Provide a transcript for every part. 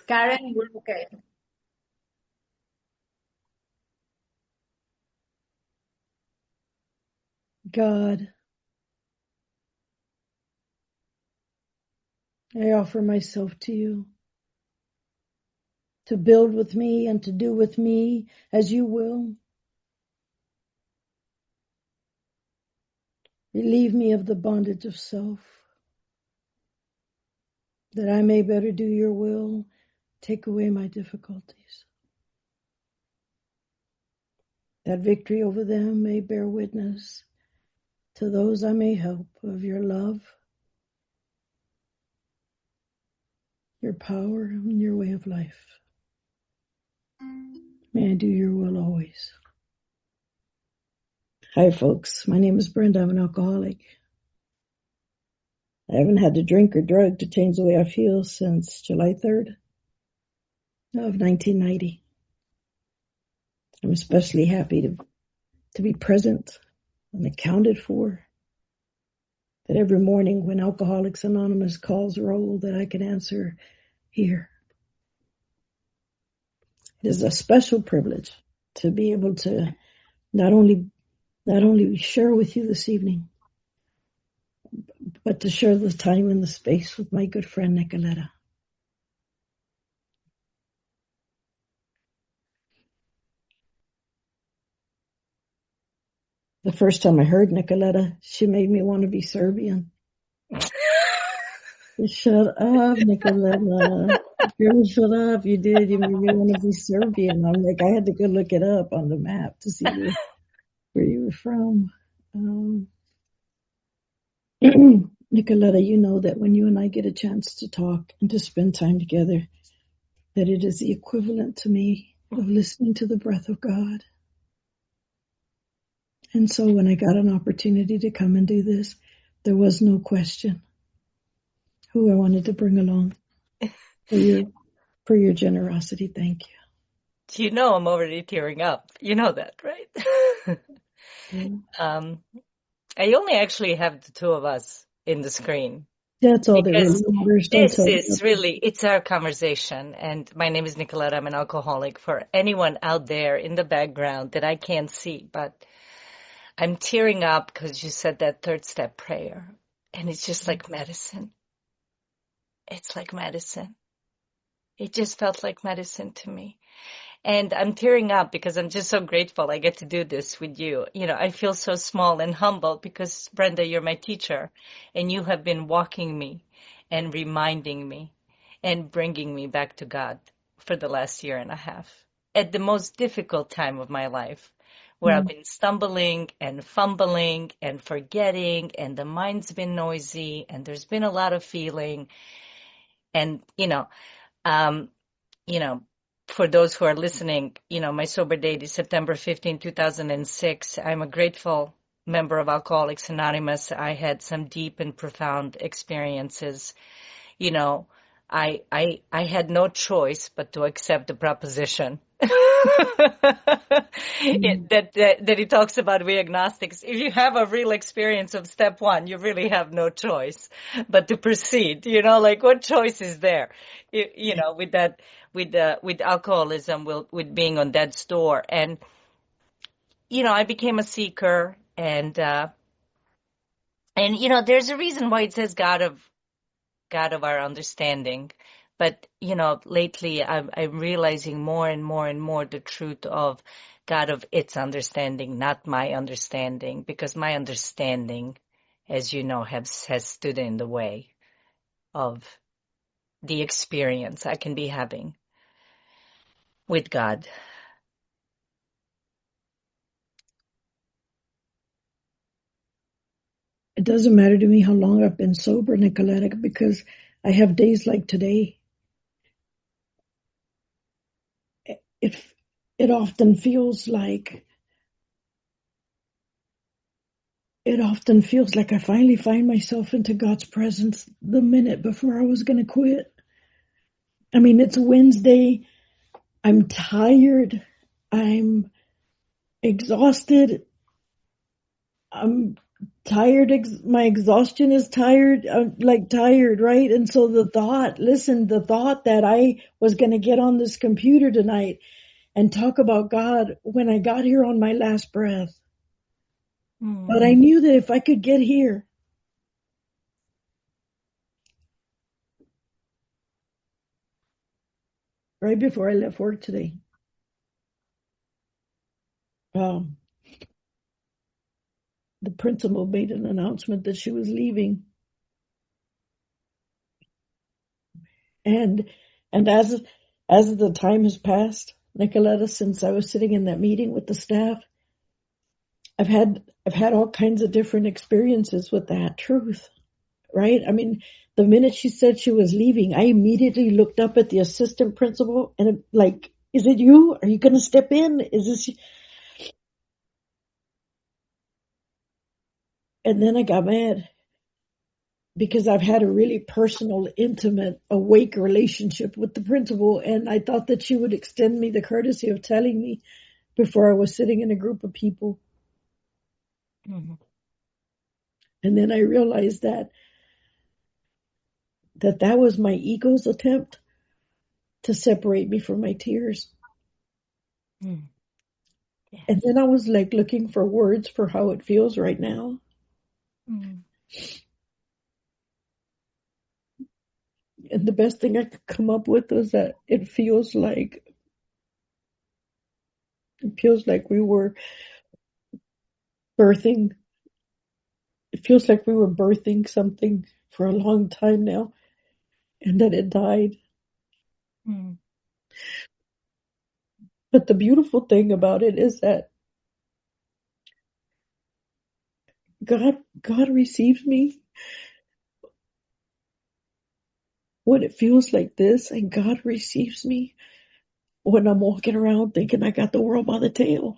Karen, we're okay. God, I offer myself to you to build with me and to do with me as you will. Relieve me of the bondage of self, that I may better do your will. Take away my difficulties, that victory over them may bear witness to those I may help of your love, your power, and your way of life. May I do your will always. Hi, folks. My name is Brenda. I'm an alcoholic. I haven't had to drink or drug to change the way I feel since July 3rd of 1990. I'm especially happy to be present and accounted for. That every morning when Alcoholics Anonymous calls roll, that I can answer here. It is a special privilege to be able to not only share with you this evening, but to share the time and the space with my good friend Nikoleta. The first time I heard Nikoleta, she made me want to be Serbian. Shut up, Nikoleta. Girl, shut up. You did. You made me want to be Serbian. I'm like, I had to go look it up on the map to see where you were from. Nikoleta, you know that when you and I get a chance to talk and to spend time together, that it is the equivalent to me of listening to the breath of God. And so when I got an opportunity to come and do this, there was no question who I wanted to bring along. For your generosity. Thank you. You know I'm already tearing up. You know that, right? I only actually have the two of us in the screen. That's all that really Because matters. this is really, it's our conversation. And my name is Nikoleta. I'm an alcoholic. For anyone out there in the background that I can't see, but I'm tearing up because you said that third step prayer. And it's just like medicine. It's like medicine. It just felt like medicine to me. And I'm tearing up because I'm just so grateful I get to do this with you. You know, I feel so small and humble because, Brenda, you're my teacher, and you have been walking me and reminding me and bringing me back to God for the last year and a half at the most difficult time of my life, where I've been stumbling and fumbling and forgetting, and the mind's been noisy, and there's been a lot of feeling. And, you know, for those who are listening, my sober date is September 15, 2006. I'm a grateful member of Alcoholics Anonymous. I had some deep and profound experiences. I had no choice but to accept the proposition that he talks about, we agnostics. If you have a real experience of step one, you really have no choice but to proceed. Like what choice is there? With that, with alcoholism, with being on death's door. And I became a seeker, and there's a reason why it says God of our understanding. But, lately I'm realizing more and more and more the truth of God of its understanding, not my understanding, because my understanding, as you know, has stood in the way of the experience I can be having with God. It doesn't matter to me how long I've been sober, Nikoleta, because I have days like today. It often feels like I finally find myself into God's presence the minute before I was going to quit. I mean, it's Wednesday. I'm tired. I'm exhausted. I'm tired. My exhaustion is tired. I'm like tired, right? And so the thought that I was going to get on this computer tonight and talk about God when I got here on my last breath. But I knew that if I could get here right before I left work today, um, the principal made an announcement that she was leaving. And as the time has passed, Nikoleta, since I was sitting in that meeting with the staff, I've had all kinds of different experiences with that truth, right? I mean, the minute she said she was leaving, I immediately looked up at the assistant principal and like, is it you? Are you going to step in? Is this? And then I got mad because I've had a really personal, intimate, awake relationship with the principal, and I thought that she would extend me the courtesy of telling me before I was sitting in a group of people. Mm-hmm. And then I realized that was my ego's attempt to separate me from my tears. Mm. Yes. And then I was like looking for words for how it feels right now. Mm. And the best thing I could come up with was that it feels like we were birthing. It feels like we were birthing something for a long time now and that it died. Mm. But the beautiful thing about it is that God receives me when it feels like this, and God receives me when I'm walking around thinking I got the world by the tail.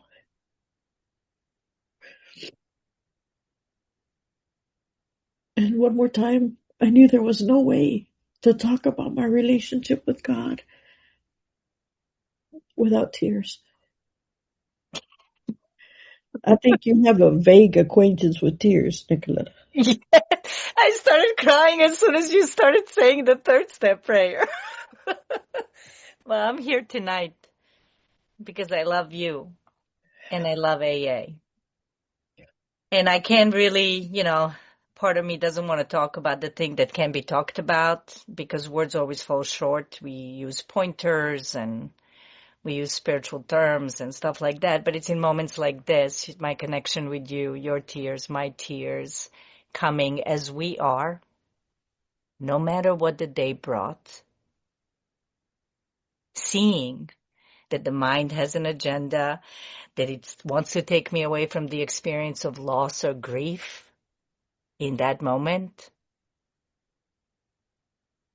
And one more time, I knew there was no way to talk about my relationship with God without tears. I think you have a vague acquaintance with tears, Nicoletta. Yeah. I started crying as soon as you started saying the third step prayer. Well, I'm here tonight because I love you and I love AA. And I can't really, part of me doesn't want to talk about the thing that can be talked about because words always fall short. We use pointers and we use spiritual terms and stuff like that. But it's in moments like this, my connection with you, your tears, my tears, coming as we are, no matter what the day brought, seeing that the mind has an agenda, that it wants to take me away from the experience of loss or grief in that moment,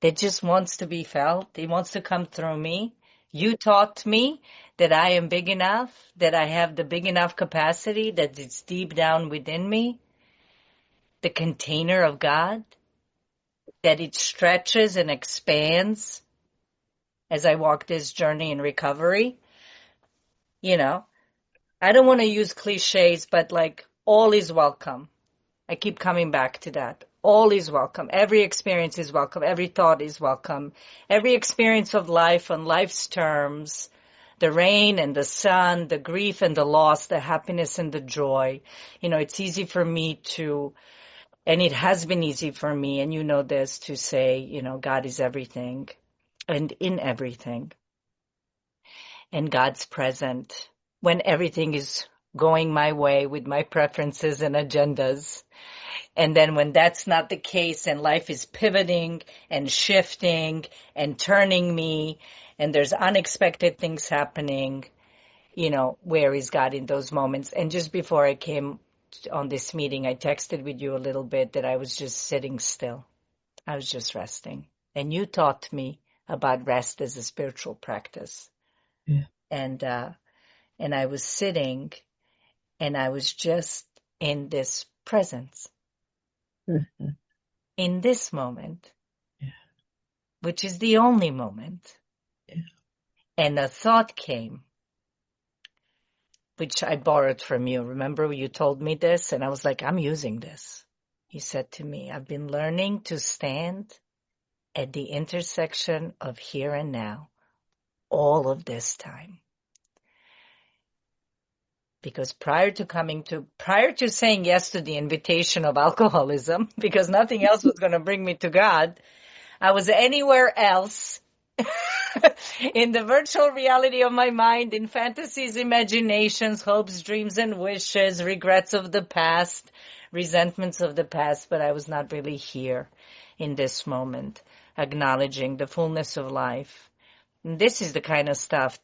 that just wants to be felt. It wants to come through me. You taught me that I am big enough, that I have the big enough capacity, that it's deep down within me, the container of God, that it stretches and expands as I walk this journey in recovery. You know, I don't want to use cliches, but like all is welcome. I keep coming back to that. All is welcome. Every experience is welcome. Every thought is welcome. Every experience of life on life's terms, the rain and the sun, the grief and the loss, the happiness and the joy. It's easy for me to, and it has been easy for me, and you know this, to say, God is everything and in everything. And God's present when everything is going my way with my preferences and agendas. And then when that's not the case and life is pivoting and shifting and turning me and there's unexpected things happening, where is God in those moments? And just before I came on this meeting, I texted with you a little bit that I was just sitting still. I was just resting. And you taught me about rest as a spiritual practice. Yeah. And I was sitting and I was just in this presence, in this moment, Yeah. which is the only moment. Yeah. And a thought came which I borrowed from you. Remember you told me this? And I was like, I'm using this. He said to me, I've been learning to stand at the intersection of here and now all of this time. Because prior to saying yes to the invitation of alcoholism, because nothing else was going to bring me to God, I was anywhere else in the virtual reality of my mind, in fantasies, imaginations, hopes, dreams, and wishes, regrets of the past, resentments of the past, but I was not really here in this moment, acknowledging the fullness of life. And this is the kind of stuff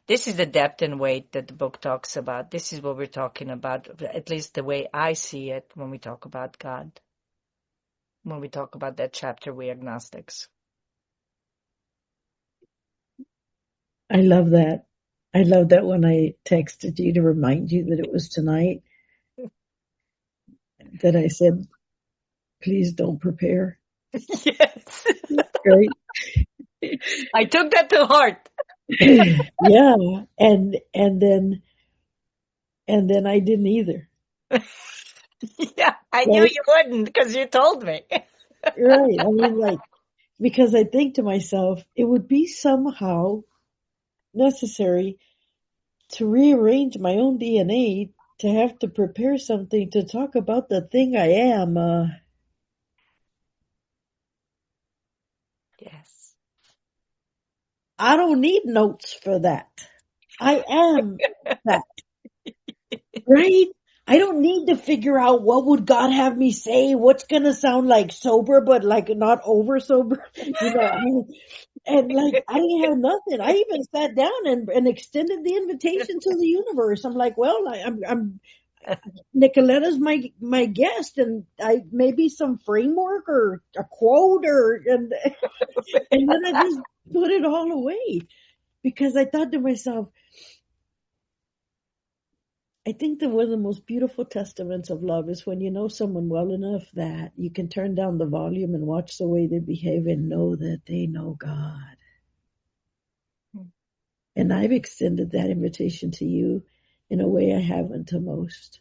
this is the depth and weight that the book talks about. This is what we're talking about, at least the way I see it when we talk about God. When we talk about that chapter, we agnostics. I love that. I love that when I texted you to remind you that it was tonight, that I said, please don't prepare. Yes. Right? I took that to heart. Yeah. And then I didn't either. Yeah, I knew Right? you wouldn't because you told me. Right. I mean, like, because I think to myself, it would be somehow necessary to rearrange my own DNA to have to prepare something to talk about the thing I am. Yes. I don't need notes for that. I am that, right? I don't need to figure out what would God have me say, what's gonna sound like sober, but like not over sober, and like I didn't have nothing. I even sat down and extended the invitation to the universe. I'm like, well, I'm Nikoleta's my guest, and I maybe some framework or a quote and then I just put it all away because I thought to myself, I think that one of the most beautiful testaments of love is when you know someone well enough that you can turn down the volume and watch the way they behave and know that they know God. And I've extended that invitation to you in a way I haven't to most,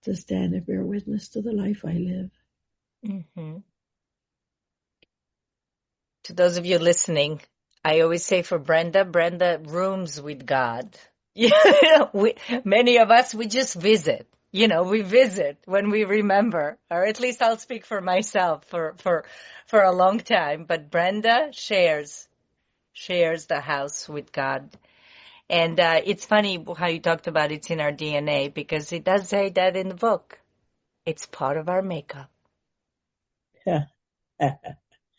to stand and bear witness to the life I live. Mm-hmm. To those of you listening, I always say for Brenda rooms with God. Many of us, we just visit. We visit when we remember, or at least I'll speak for myself for a long time. But Brenda shares the house with God. And it's funny how you talked about it's in our DNA because it does say that in the book. It's part of our makeup. Yeah.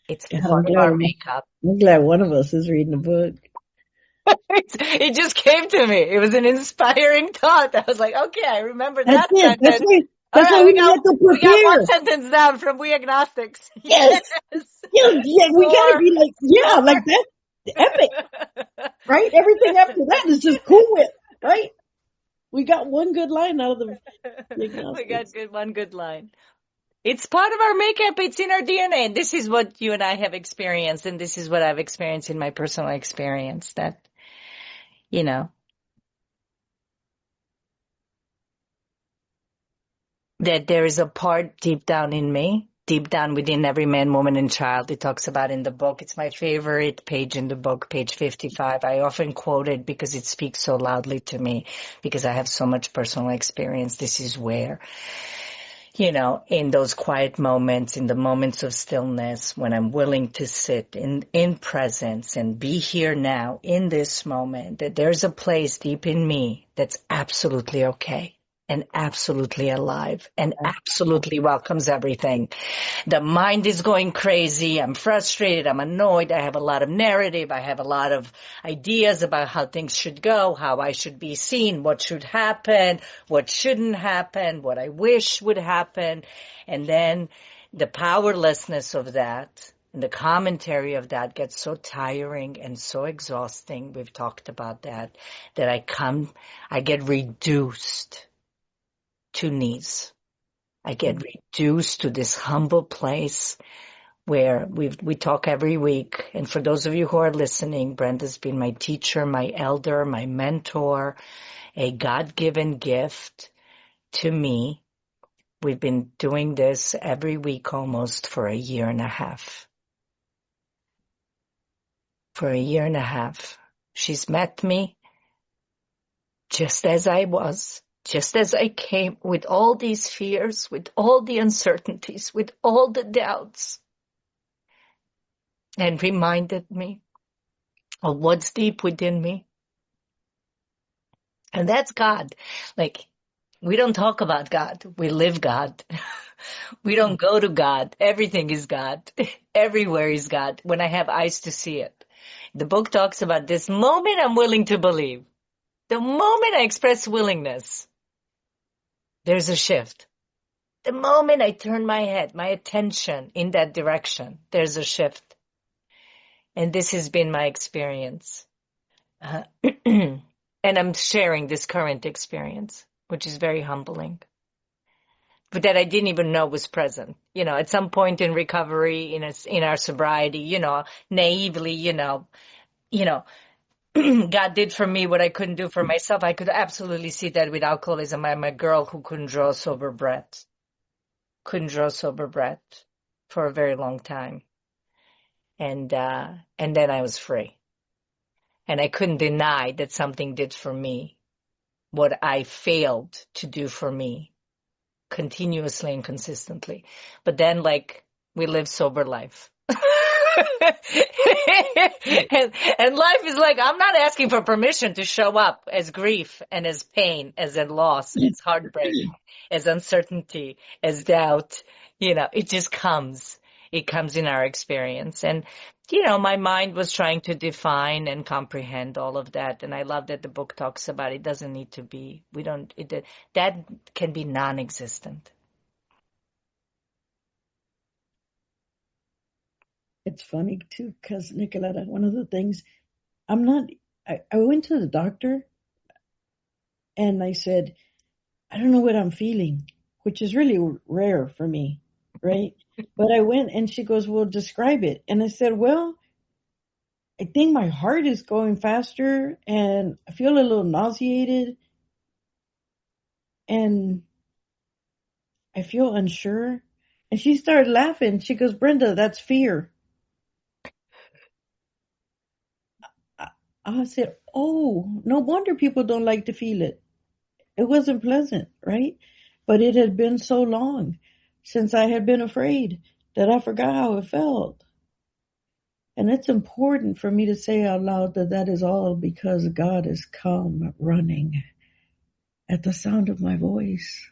It's God, part of our makeup. I'm glad one of us is reading a book. It just came to me. It was an inspiring thought. I was like, okay, I remember That's that it. That's sentence. why. All That's right, why we have to we got one prepare. sentence down from We Agnostics. Yes. Yes. Yeah. We gotta Score. be like, yeah, like that. Epic, right? Everything after that is just cool with, right? We got one good line out of the We got agnostics. one good line. It's part of our makeup. It's in our DNA. And this is what you and I have experienced. And this is what I've experienced in my personal experience that, you know, that there is a part deep down in me, deep down within every man, woman, and child. It talks about in the book. It's my favorite page in the book, page 55. I often quote it because it speaks so loudly to me because I have so much personal experience. This is where, in those quiet moments, in the moments of stillness, when I'm willing to sit in presence and be here now in this moment, that there's a place deep in me that's absolutely okay and absolutely alive and absolutely welcomes everything. The mind is going crazy. I'm frustrated. I'm annoyed. I have a lot of narrative. I have a lot of ideas about how things should go, how I should be seen, what should happen, what shouldn't happen, what I wish would happen. And then the powerlessness of that and the commentary of that gets so tiring and so exhausting. We've talked about that I get reduced to knees. I get reduced to this humble place where we talk every week. And for those of you who are listening, Brenda's been my teacher, my elder, my mentor, a God-given gift to me. We've been doing this every week almost for a year and a half. For a year and a half. She's met me just as I was, just as I came, with all these fears, with all the uncertainties, with all the doubts, and reminded me of what's deep within me. And that's God. Like, we don't talk about God. We live God. We don't go to God. Everything is God. Everywhere is God when I have eyes to see it. The book talks about this moment I'm willing to believe. The moment I express willingness, there's a shift. The moment I turn my head, my attention in that direction, there's a shift. And this has been my experience. And I'm sharing this current experience, which is very humbling. But that I didn't even know was present. You know, at some point in recovery, in our sobriety, you know, naively, God did for me what I couldn't do for myself. I could absolutely see that with alcoholism. I'm a girl who couldn't draw sober breath. Couldn't draw sober breath for a very long time. And then I was free. And I couldn't deny that something did for me what I failed to do for me continuously and consistently. But then, like, we live sober life. and life is like, I'm not asking for permission to show up as grief and as pain, as a loss, as heartbreak, as uncertainty, as doubt. You know, it just comes. It comes in our experience. And, you know, my mind was trying to define and comprehend all of that. And I love that the book talks about it doesn't need to be, that can be non-existent. It's funny too, because Nikoleta, one of the things I went to the doctor and I said, I don't know what I'm feeling, which is really rare for me, right? But I went and she goes, well, describe it. And I said, well, I think my heart is going faster and I feel a little nauseated and I feel unsure. And she started laughing. She goes, Brenda, that's fear. I said, oh, no wonder people don't like to feel it. It wasn't pleasant, right? But it had been so long since I had been afraid that I forgot how it felt. And it's important for me to say out loud that that is all because God has come running at the sound of my voice.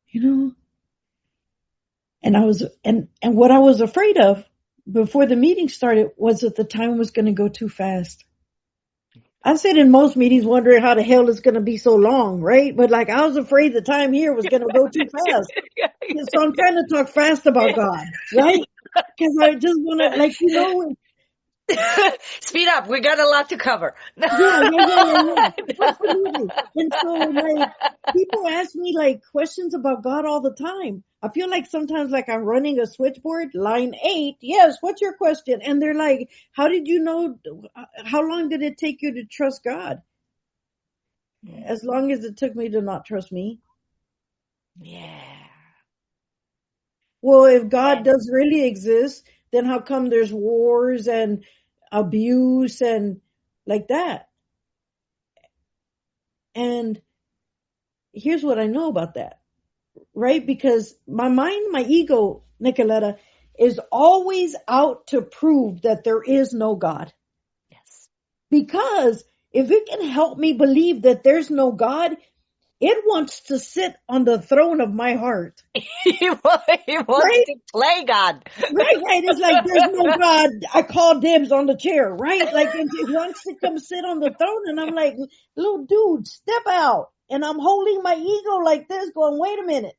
You know? And what I was afraid of before the meeting started was that the time was going to go too fast. I sit in most meetings wondering how the hell it's going to be so long, right? But like I was afraid the time here was going to go too fast. So I'm trying to talk fast about God, right? Because I just want to, like, you know. Speed up. We got a lot to cover. Yeah. Absolutely. And so, like, people ask me, like, questions about God all the time. I feel like sometimes, like, I'm running a switchboard, line 8. Yes, what's your question? And they're like, how did you know, how long did it take you to trust God? As long as it took me to not trust me. Yeah. Well, if God does really exist, then how come there's wars and abuse and like that? And here's what I know about that, right? Because my mind, my ego, Nikoleta, is always out to prove that there is no God. Yes. Because if it can help me believe that there's no God, it wants to sit on the throne of my heart. He wants right? to play God. Right. It's like there's no God. I call dibs on the chair, right? Like it wants to come sit on the throne, and I'm like, little dude, step out. And I'm holding my ego like this, going, wait a minute.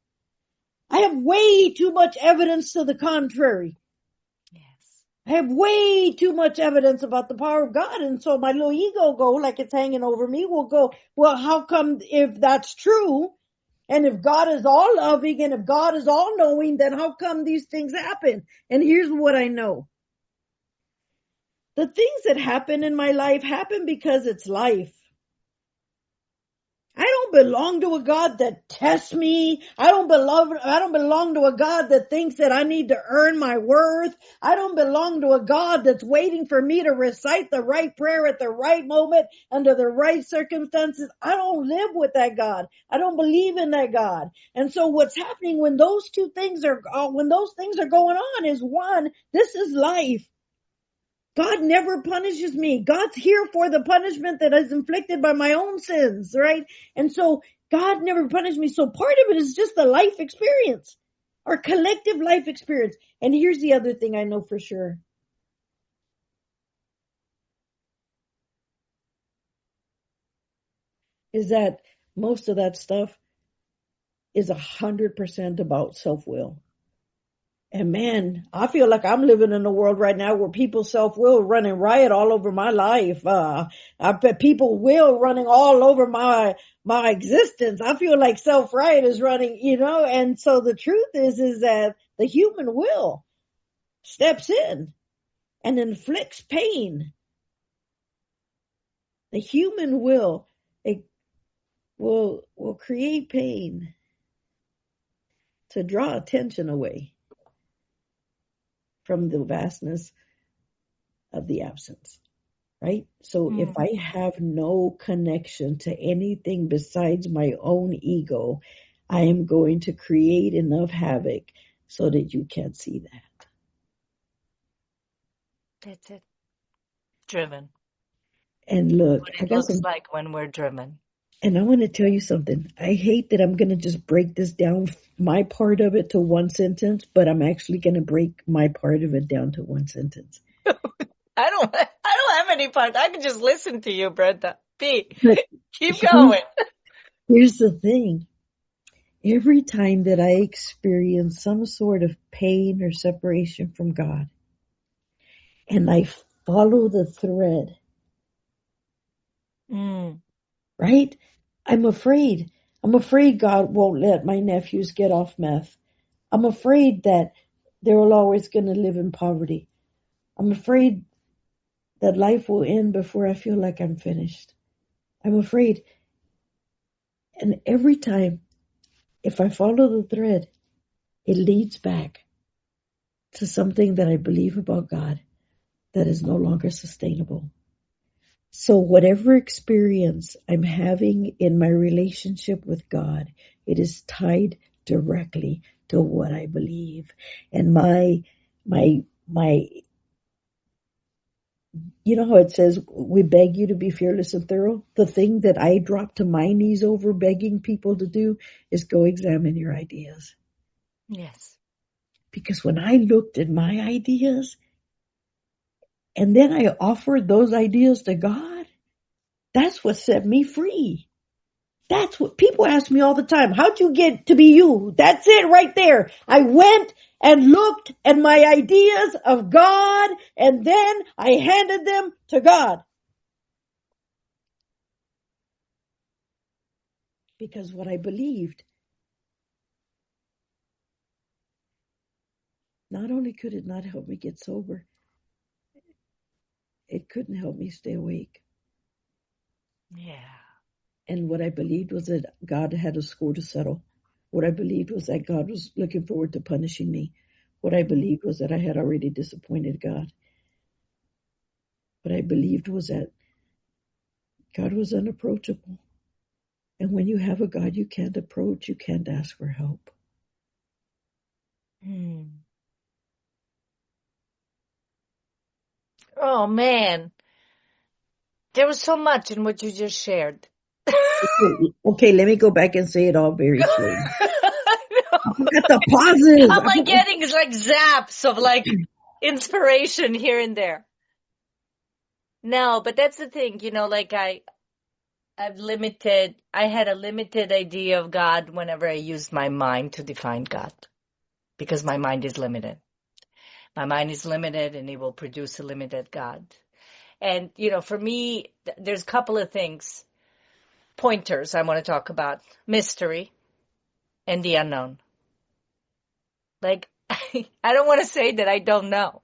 I have way too much evidence to the contrary. Yes. I have way too much evidence about the power of God. And so my little ego go, like it's hanging over me, will go, well, how come if that's true, And if God is all loving and if God is all knowing, then how come these things happen? And here's what I know. The things that happen in my life happen because it's life. I don't belong to a God that tests me. I don't belong to a God that thinks that I need to earn my worth. I don't belong to a God that's waiting for me to recite the right prayer at the right moment under the right circumstances. I don't live with that God. I don't believe in that God. And so what's happening when those things are going on is, one, this is life. God never punishes me. God's here for the punishment that is inflicted by my own sins, right? And so God never punished me. So part of it is just the life experience, our collective life experience. And here's the other thing I know for sure. Is that most of that stuff is 100% about self-will. And man, I feel like I'm living in a world right now where people's self-will running riot all over my life. I bet people will running all over my existence. I feel like self-riot is running, and so the truth is that the human will steps in and inflicts pain. The human will, it will create pain to draw attention away from the vastness of the absence, right? So if I have no connection to anything besides my own ego, I am going to create enough havoc so that you can't see that. That's it. Driven. And look, What I it got looks some, like when we're driven. and I want to tell you something. I hate that I'm going to just break this down, my part of it to one sentence, but I'm actually going to break my part of it down to one sentence. I don't have any part. I can just listen to you, Brenda. But Keep going. here's the thing. Every time that I experience some sort of pain or separation from God, and I follow the thread, right? I'm afraid. I'm afraid God won't let my nephews get off meth. I'm afraid that they're always going to live in poverty. I'm afraid that life will end before I feel like I'm finished. I'm afraid. And every time, if I follow the thread, it leads back to something that I believe about God that is no longer sustainable. So whatever experience I'm having in my relationship with God, it is tied directly to what I believe. And my, you know how it says, we beg you to be fearless and thorough? The thing that I drop to my knees over begging people to do is go examine your ideas. Yes. Because when I looked at my ideas and then I offered those ideas to God, that's what set me free. That's what people ask me all the time. How'd you get to be you? That's it right there. I went and looked at my ideas of God and then I handed them to God. Because what I believed, not only could it not help me get sober, it couldn't help me stay awake. Yeah. And what I believed was that God had a score to settle. What I believed was that God was looking forward to punishing me. What I believed was that I had already disappointed God. What I believed was that God was unapproachable. And when you have a God you can't approach, you can't ask for help. Oh, man. There was so much in what you just shared. Okay, let me go back and say it all very slowly. I forgot the I'm pauses. like getting like zaps of like inspiration here and there. No, but that's the thing, like I had a limited idea of God whenever I used my mind to define God, because my mind is limited. My mind is limited and it will produce a limited God. And, for me, there's a couple of things, pointers I want to talk about. Mystery. and the unknown. Like, I don't want to say that I don't know.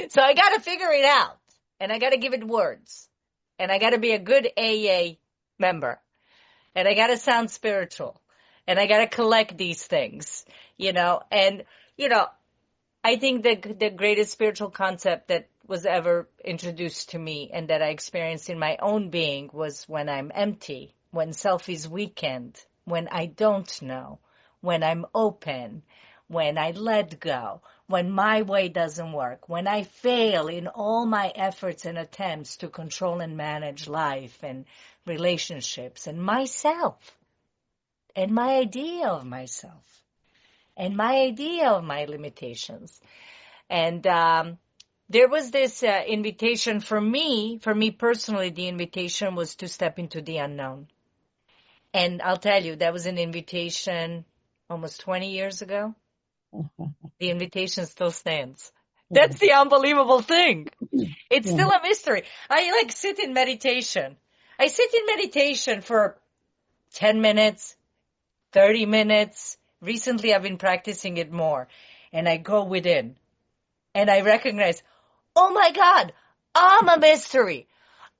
So I got to figure it out, and I got to give it words, and I got to be a good AA member, and I got to sound spiritual, and I got to collect these things, and, you know, I think the greatest spiritual concept that was ever introduced to me and that I experienced in my own being was when I'm empty, when self is weakened, when I don't know, when I'm open, when I let go, when my way doesn't work, when I fail in all my efforts and attempts to control and manage life and relationships and myself and my idea of myself and my idea of my limitations. And there was this invitation for me personally, the invitation was to step into the unknown. And I'll tell you, that was an invitation almost 20 years ago. The invitation still stands. That's the unbelievable thing. It's still a mystery. I sit in meditation. I sit in meditation for 10 minutes, 30 minutes. Recently, I've been practicing it more. And I go within. And I recognize, oh my God, I'm a mystery.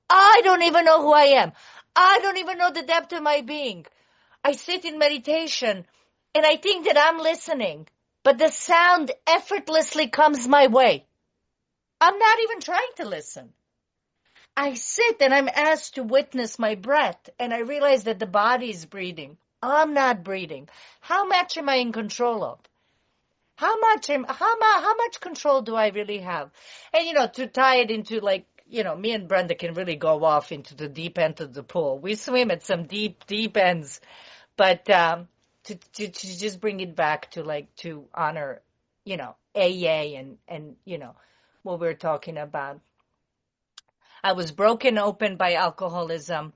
I don't even know who I am. I don't even know the depth of my being. I sit in meditation and I think that I'm listening, but the sound effortlessly comes my way. I'm not even trying to listen. I sit and I'm asked to witness my breath, and I realize that the body is breathing. I'm not breathing. How much am I in control of? How much control do I really have? And, to tie it into me and Brenda can really go off into the deep end of the pool. We swim at some deep, deep ends. But, to just bring it back to honor, AA and, what we're talking about. I was broken open by alcoholism.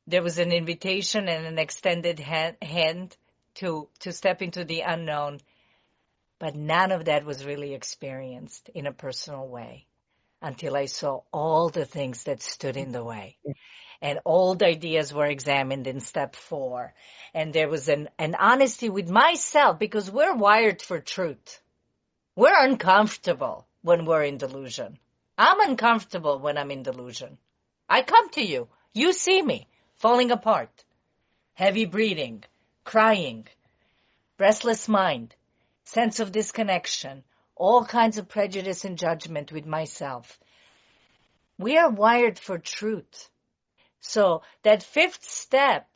There was an invitation and an extended hand to step into the unknown. But none of that was really experienced in a personal way until I saw all the things that stood in the way. And old ideas were examined in step 4. And there was an honesty with myself, because we're wired for truth. We're uncomfortable when we're in delusion. I'm uncomfortable when I'm in delusion. I come to you. You see me falling apart, heavy breathing, crying, restless mind, sense of disconnection, all kinds of prejudice and judgment with myself. We are wired for truth. So that 5th step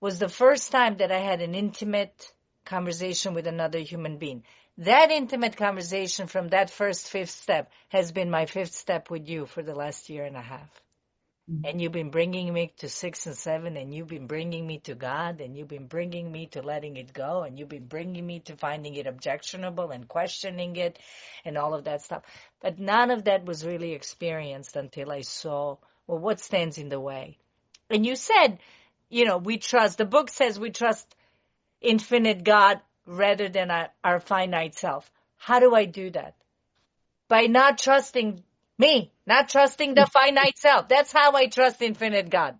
was the first time that I had an intimate conversation with another human being. That intimate conversation from that first 5th step has been my 5th step with you for the last year and a half. And you've been bringing me to 6 and 7, and you've been bringing me to God, and you've been bringing me to letting it go, and you've been bringing me to finding it objectionable and questioning it and all of that stuff. But none of that was really experienced until I saw, well, what stands in the way? And you said, we trust, the book says we trust infinite God rather than our finite self. How do I do that? By not trusting me, not trusting the finite self. That's how I trust infinite God.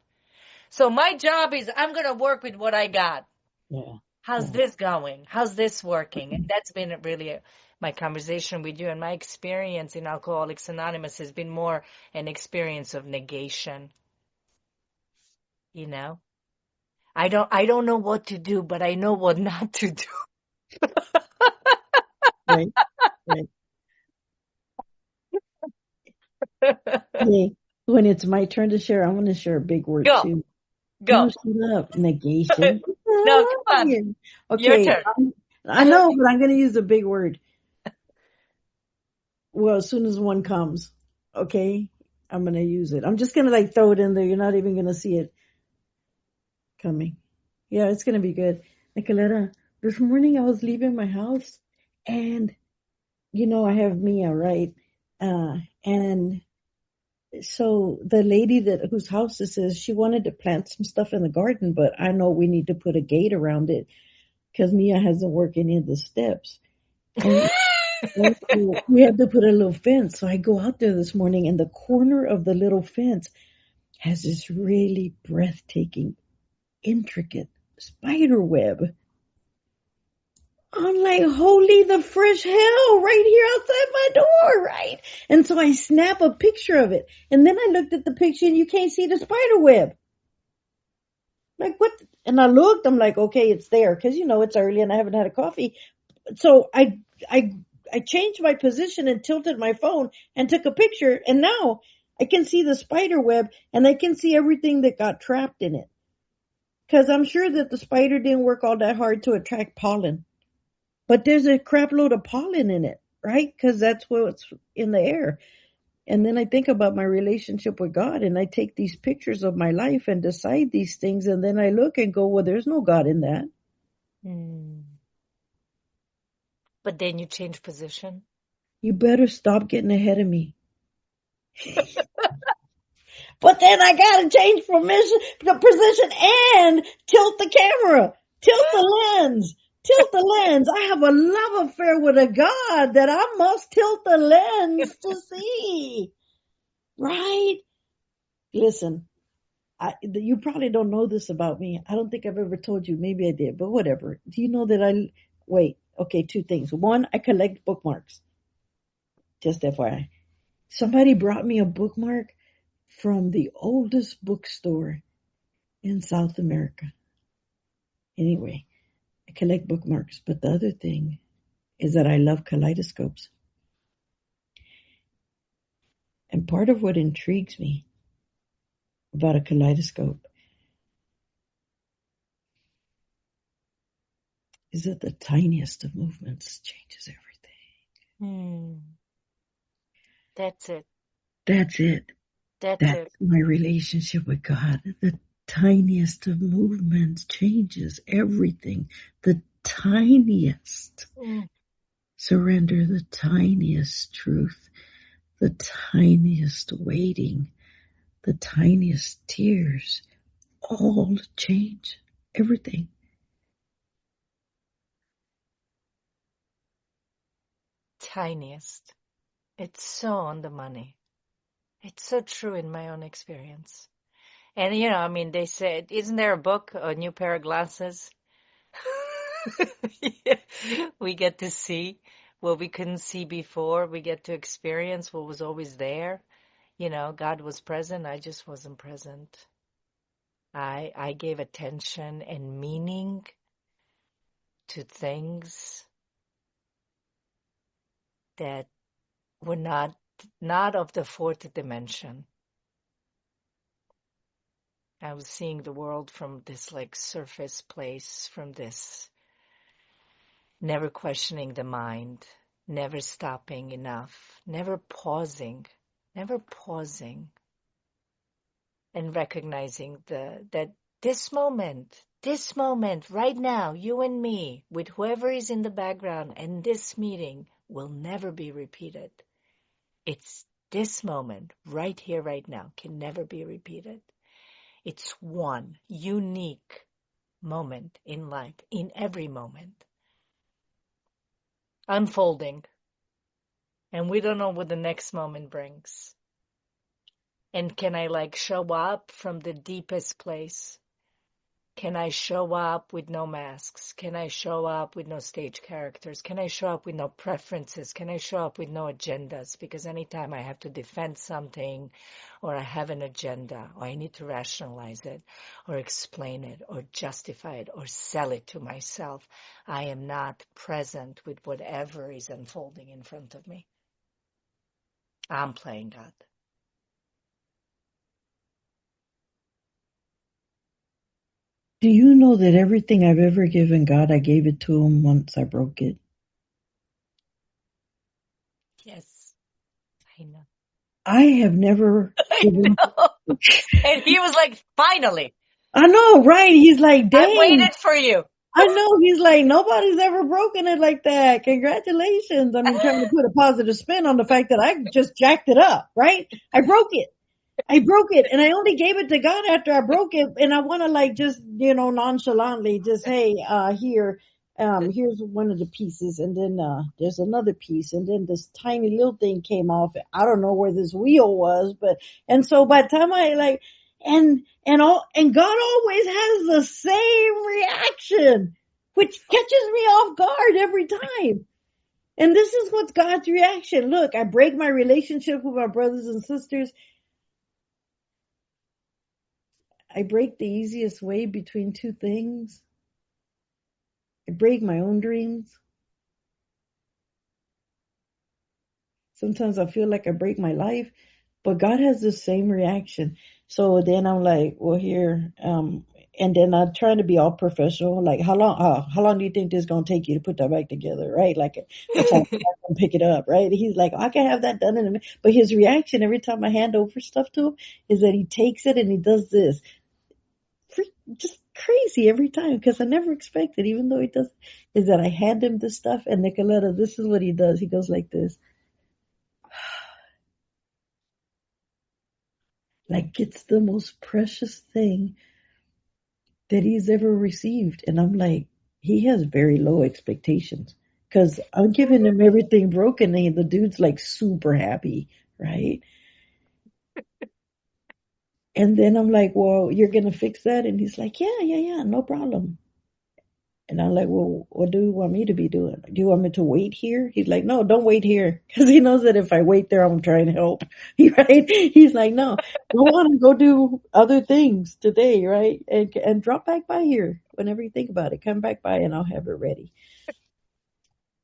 So my job is I'm going to work with what I got. Yeah. How's this going? How's this working? And that's been really my conversation with you. And my experience in Alcoholics Anonymous has been more an experience of negation. I don't know what to do, but I know what not to do. Right. Hey, when it's my turn to share, I'm going to share a big word too. Go. No, shut up. Negation. No, come on. Okay. Your turn. I know, but I'm going to use a big word. Well, as soon as one comes, okay, I'm going to use it. I'm just going to throw it in there. You're not even going to see it coming. Yeah, it's going to be good. Nikoleta, this morning I was leaving my house and, I have Mia, right? And so the lady whose house this is, she wanted to plant some stuff in the garden, but I know we need to put a gate around it because Mia hasn't worked any of the steps. And we have to put a little fence. So I go out there this morning, and the corner of the little fence has this really breathtaking, intricate spider web. I'm like, holy the fresh hell, right here outside my door, right? And so I snap a picture of it. And then I looked at the picture and you can't see the spider web. Like, what? And I looked, I'm like, okay, it's there. Cause it's early and I haven't had a coffee. So I, I changed my position and tilted my phone and took a picture. And now I can see the spider web and I can see everything that got trapped in it. Cause I'm sure that the spider didn't work all that hard to attract pollen. But there's a crap load of pollen in it, right? Because that's what's in the air. And then I think about my relationship with God and I take these pictures of my life and decide these things. And then I look and go, well, there's no God in that. But then you change position. You better stop getting ahead of me. But then I got to change the position and tilt the camera, tilt the lens. Tilt the lens. I have a love affair with a God that I must tilt the lens to see. Right? Listen, you probably don't know this about me. I don't think I've ever told you. Maybe I did, but whatever. Do you know that wait, okay, two things. One, I collect bookmarks. Just FYI. Somebody brought me a bookmark from the oldest bookstore in South America. Anyway, I collect bookmarks. But the other thing is that I love kaleidoscopes. And part of what intrigues me about a kaleidoscope is that the tiniest of movements changes everything. That's it. That's it. That's it. My relationship with God. The tiniest of movements changes everything. The tiniest surrender, the tiniest truth, the tiniest waiting, the tiniest tears, all change everything. Tiniest. It's so on the money. It's so true in my own experience. And, they said, isn't there a book, A New Pair of Glasses? Yeah. We get to see what we couldn't see before. We get to experience what was always there. God was present. I just wasn't present. I gave attention and meaning to things that were not of the fourth dimension. I was seeing the world from this surface place, from this never questioning the mind, never stopping enough, never pausing and recognizing that this moment right now, you and me, with whoever is in the background and this meeting will never be repeated. It's this moment right here, right now, can never be repeated. It's one unique moment in life, in every moment, unfolding. And we don't know what the next moment brings. And can I show up from the deepest place? Can I show up with no masks? Can I show up with no stage characters? Can I show up with no preferences? Can I show up with no agendas? Because anytime I have to defend something, or I have an agenda, or I need to rationalize it, or explain it, or justify it, or sell it to myself, I am not present with whatever is unfolding in front of me. I'm playing God. Do you know that everything I've ever given God, I gave it to him once I broke it? Yes, I know. I have never given. I know. And he was like, finally. I know, right? He's like, dang. I waited for you. I know. He's like, nobody's ever broken it like that. Congratulations. I mean, trying to put a positive spin on the fact that I just jacked it up, right? I broke it. And I only gave it to God after I broke it. And I want to just, nonchalantly just, hey, here's one of the pieces. And then, there's another piece. And then this tiny little thing came off. I don't know where this wheel was, and so by the time And God always has the same reaction, which catches me off guard every time. And this is what's God's reaction. Look, I break my relationship with my brothers and sisters. I break the easiest way between two things. I break my own dreams. Sometimes I feel like I break my life, but God has the same reaction. So then I'm like, well, here, and then I'm trying to be all professional. Like, how long do you think this is gonna take you to put that back together, right? Like, what time I can pick it up, right? He's like, I can have that done in a minute. But his reaction every time I hand over stuff to him is that he takes it and he does this, just crazy every time because I never expected, even though he does, is that I hand him this stuff and Nikoleta, this is what he does. He goes like this. Like it's the most precious thing that he's ever received. And I'm like, he has very low expectations because I'm giving him everything broken and the dude's like super happy, right? And then I'm like, well, you're going to fix that? And he's like, yeah, no problem. And I'm like, well, what do you want me to be doing? Do you want me to wait here? He's like, no, don't wait here. Because he knows that if I wait there, I'm trying to help. Right? He's like, no, go on and go do other things today, right? And drop back by here whenever you think about it. Come back by and I'll have it ready.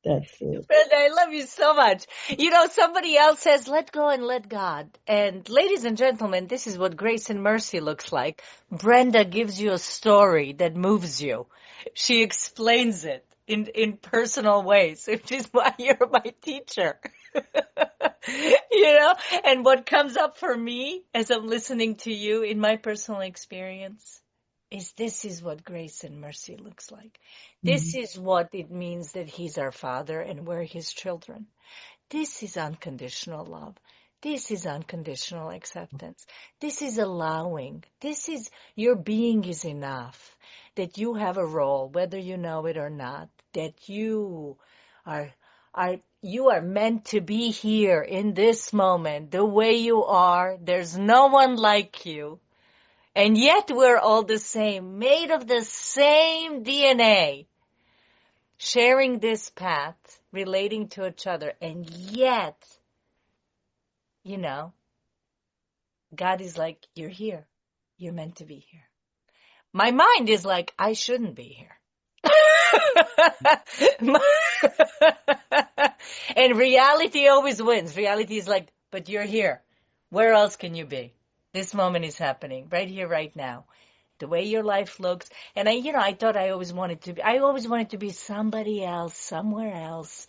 That's it. Brenda, I love you so much. You know, somebody else says, let go and let God. And ladies and gentlemen, this is what grace and mercy looks like. Brenda gives you a story that moves you. She explains it in personal ways, which is why you're my teacher. You know, and what comes up for me as I'm listening to you in my personal experience is this is what grace and mercy looks like. This Mhm. is what it means that he's our father and we're his children. This is unconditional love. This is unconditional acceptance. This is allowing. This is your being is enough. That you have a role, whether you know it or not. That you are you are meant to be here in this moment, the way you are. There's no one like you. And yet we're all the same, made of the same DNA, sharing this path, relating to each other. And yet, you know, God is like, you're here. You're meant to be here. My mind is like, I shouldn't be here. And reality always wins. Reality is like, but you're here. Where else can you be? This moment is happening right here, right now. The way your life looks. And I thought I always wanted to be somebody else, somewhere else.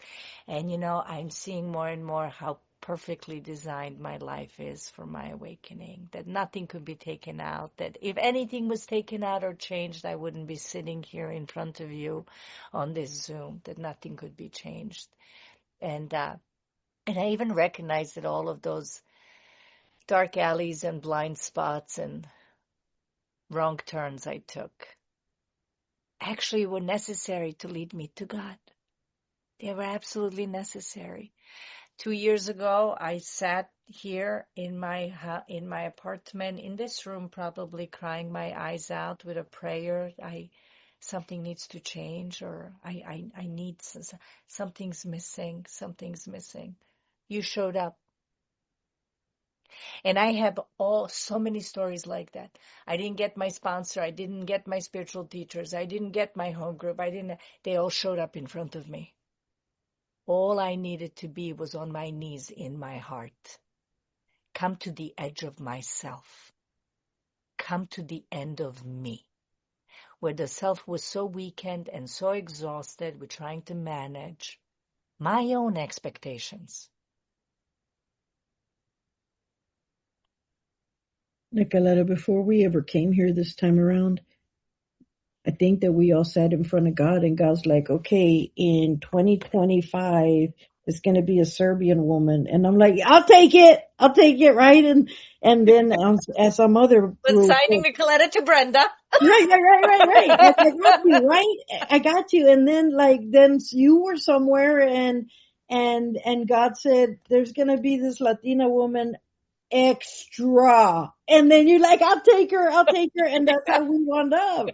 And, I'm seeing more and more how perfectly designed my life is for my awakening, that nothing could be taken out, that if anything was taken out or changed, I wouldn't be sitting here in front of you on this Zoom, that nothing could be changed. And I even recognize that all of those dark alleys and blind spots and wrong turns I took actually were necessary to lead me to God. They were absolutely necessary. 2 years ago, I sat here in my apartment, in this room, probably crying my eyes out with a prayer. Something needs to change, or I need something's missing. Something's missing. You showed up. And I have so many stories like that. I didn't get my sponsor. I didn't get my spiritual teachers. I didn't get my home group. They all showed up in front of me. All I needed to be was on my knees in my heart. Come to the edge of myself. Come to the end of me. Where the self was so weakened and so exhausted with trying to manage my own expectations. Nicoletta, before we ever came here this time around, I think that we all sat in front of God and God's like, okay, in 2025, it's going to be a Serbian woman. And I'm like, I'll take it, right? And then as some other When group, signing Nikoleta to Brenda. right. Like, I got you, right? I got you. And then then you were somewhere and God said, there's going to be this Latina woman. extra. And then you're like, I'll take her. And that's how we wound up.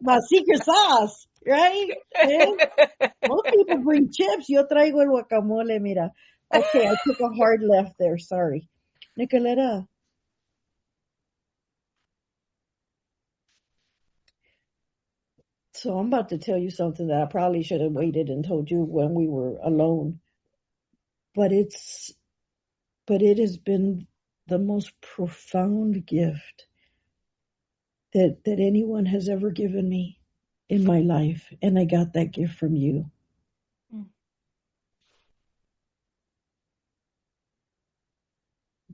My secret sauce, right? Yeah. Most people bring chips. Yo traigo el guacamole, mira. Okay, I took a hard left there. Sorry. Nicoleta, so I'm about to tell you something that I probably should have waited and told you when we were alone. But it has been the most profound gift that anyone has ever given me in my life. And I got that gift from you.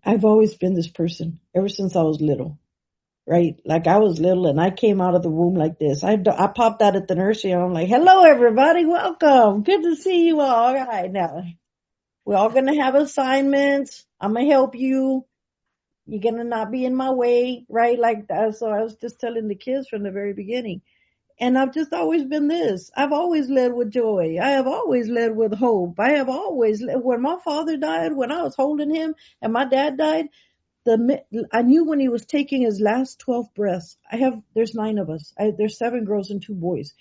I've always been this person ever since I was little, right? Like I was little and I came out of the womb like this. I popped out at the nursery and I'm like, hello, everybody. Welcome. Good to see you all. All right. Now we're all going to have assignments. I'm going to help you. You're going to not be in my way, right? Like that. So I was just telling the kids from the very beginning. And I've just always been this. I've always led with joy. I have always led with hope. I have always, when my father died, when I was holding him and my dad died, I knew when he was taking his last 12 breaths. There's 9 of us. There's 7 girls and 2 boys.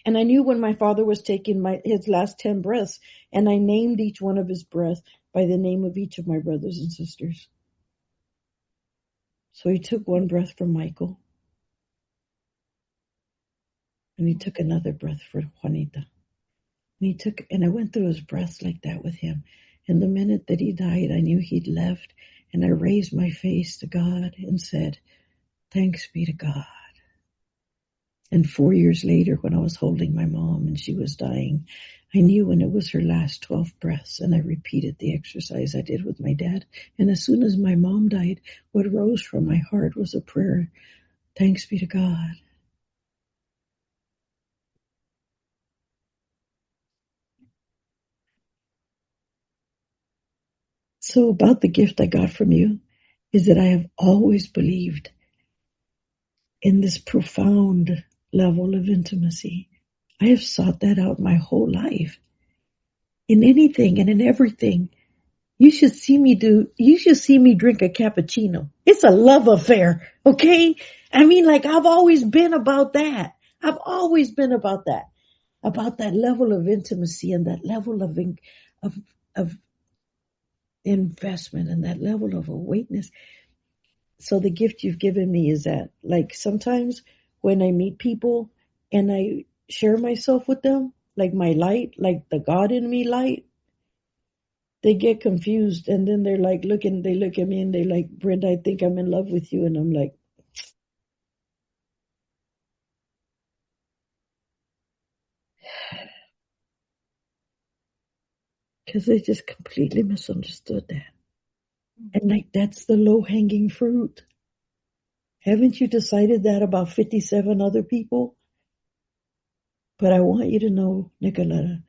And I knew when my father was taking his last 10 breaths, and I named each one of his breaths by the name of each of my brothers and sisters. So he took one breath for Michael, and he took another breath for Juanita. And I went through his breaths like that with him. And the minute that he died, I knew he'd left. And I raised my face to God and said, thanks be to God. And 4 years later, when I was holding my mom and she was dying, I knew when it was her last 12 breaths, and I repeated the exercise I did with my dad. And as soon as my mom died, what rose from my heart was a prayer. Thanks be to God. So about the gift I got from you is that I have always believed in this profound level of intimacy. I have sought that out my whole life. In anything and in everything. You should see me drink a cappuccino. It's a love affair, okay? I mean, like I've always been about that. I've always been about that level of intimacy and that level of, of investment and that level of awakeness. So the gift you've given me is that, like sometimes when I meet people and I share myself with them, like my light, like the God in me light, they get confused and then they look at me and they're like, Brenda, I think I'm in love with you. And I'm like, because they just completely misunderstood that. And like, that's the low hanging fruit. Haven't you decided that about 57 other people? But I want you to know, Nicoleta,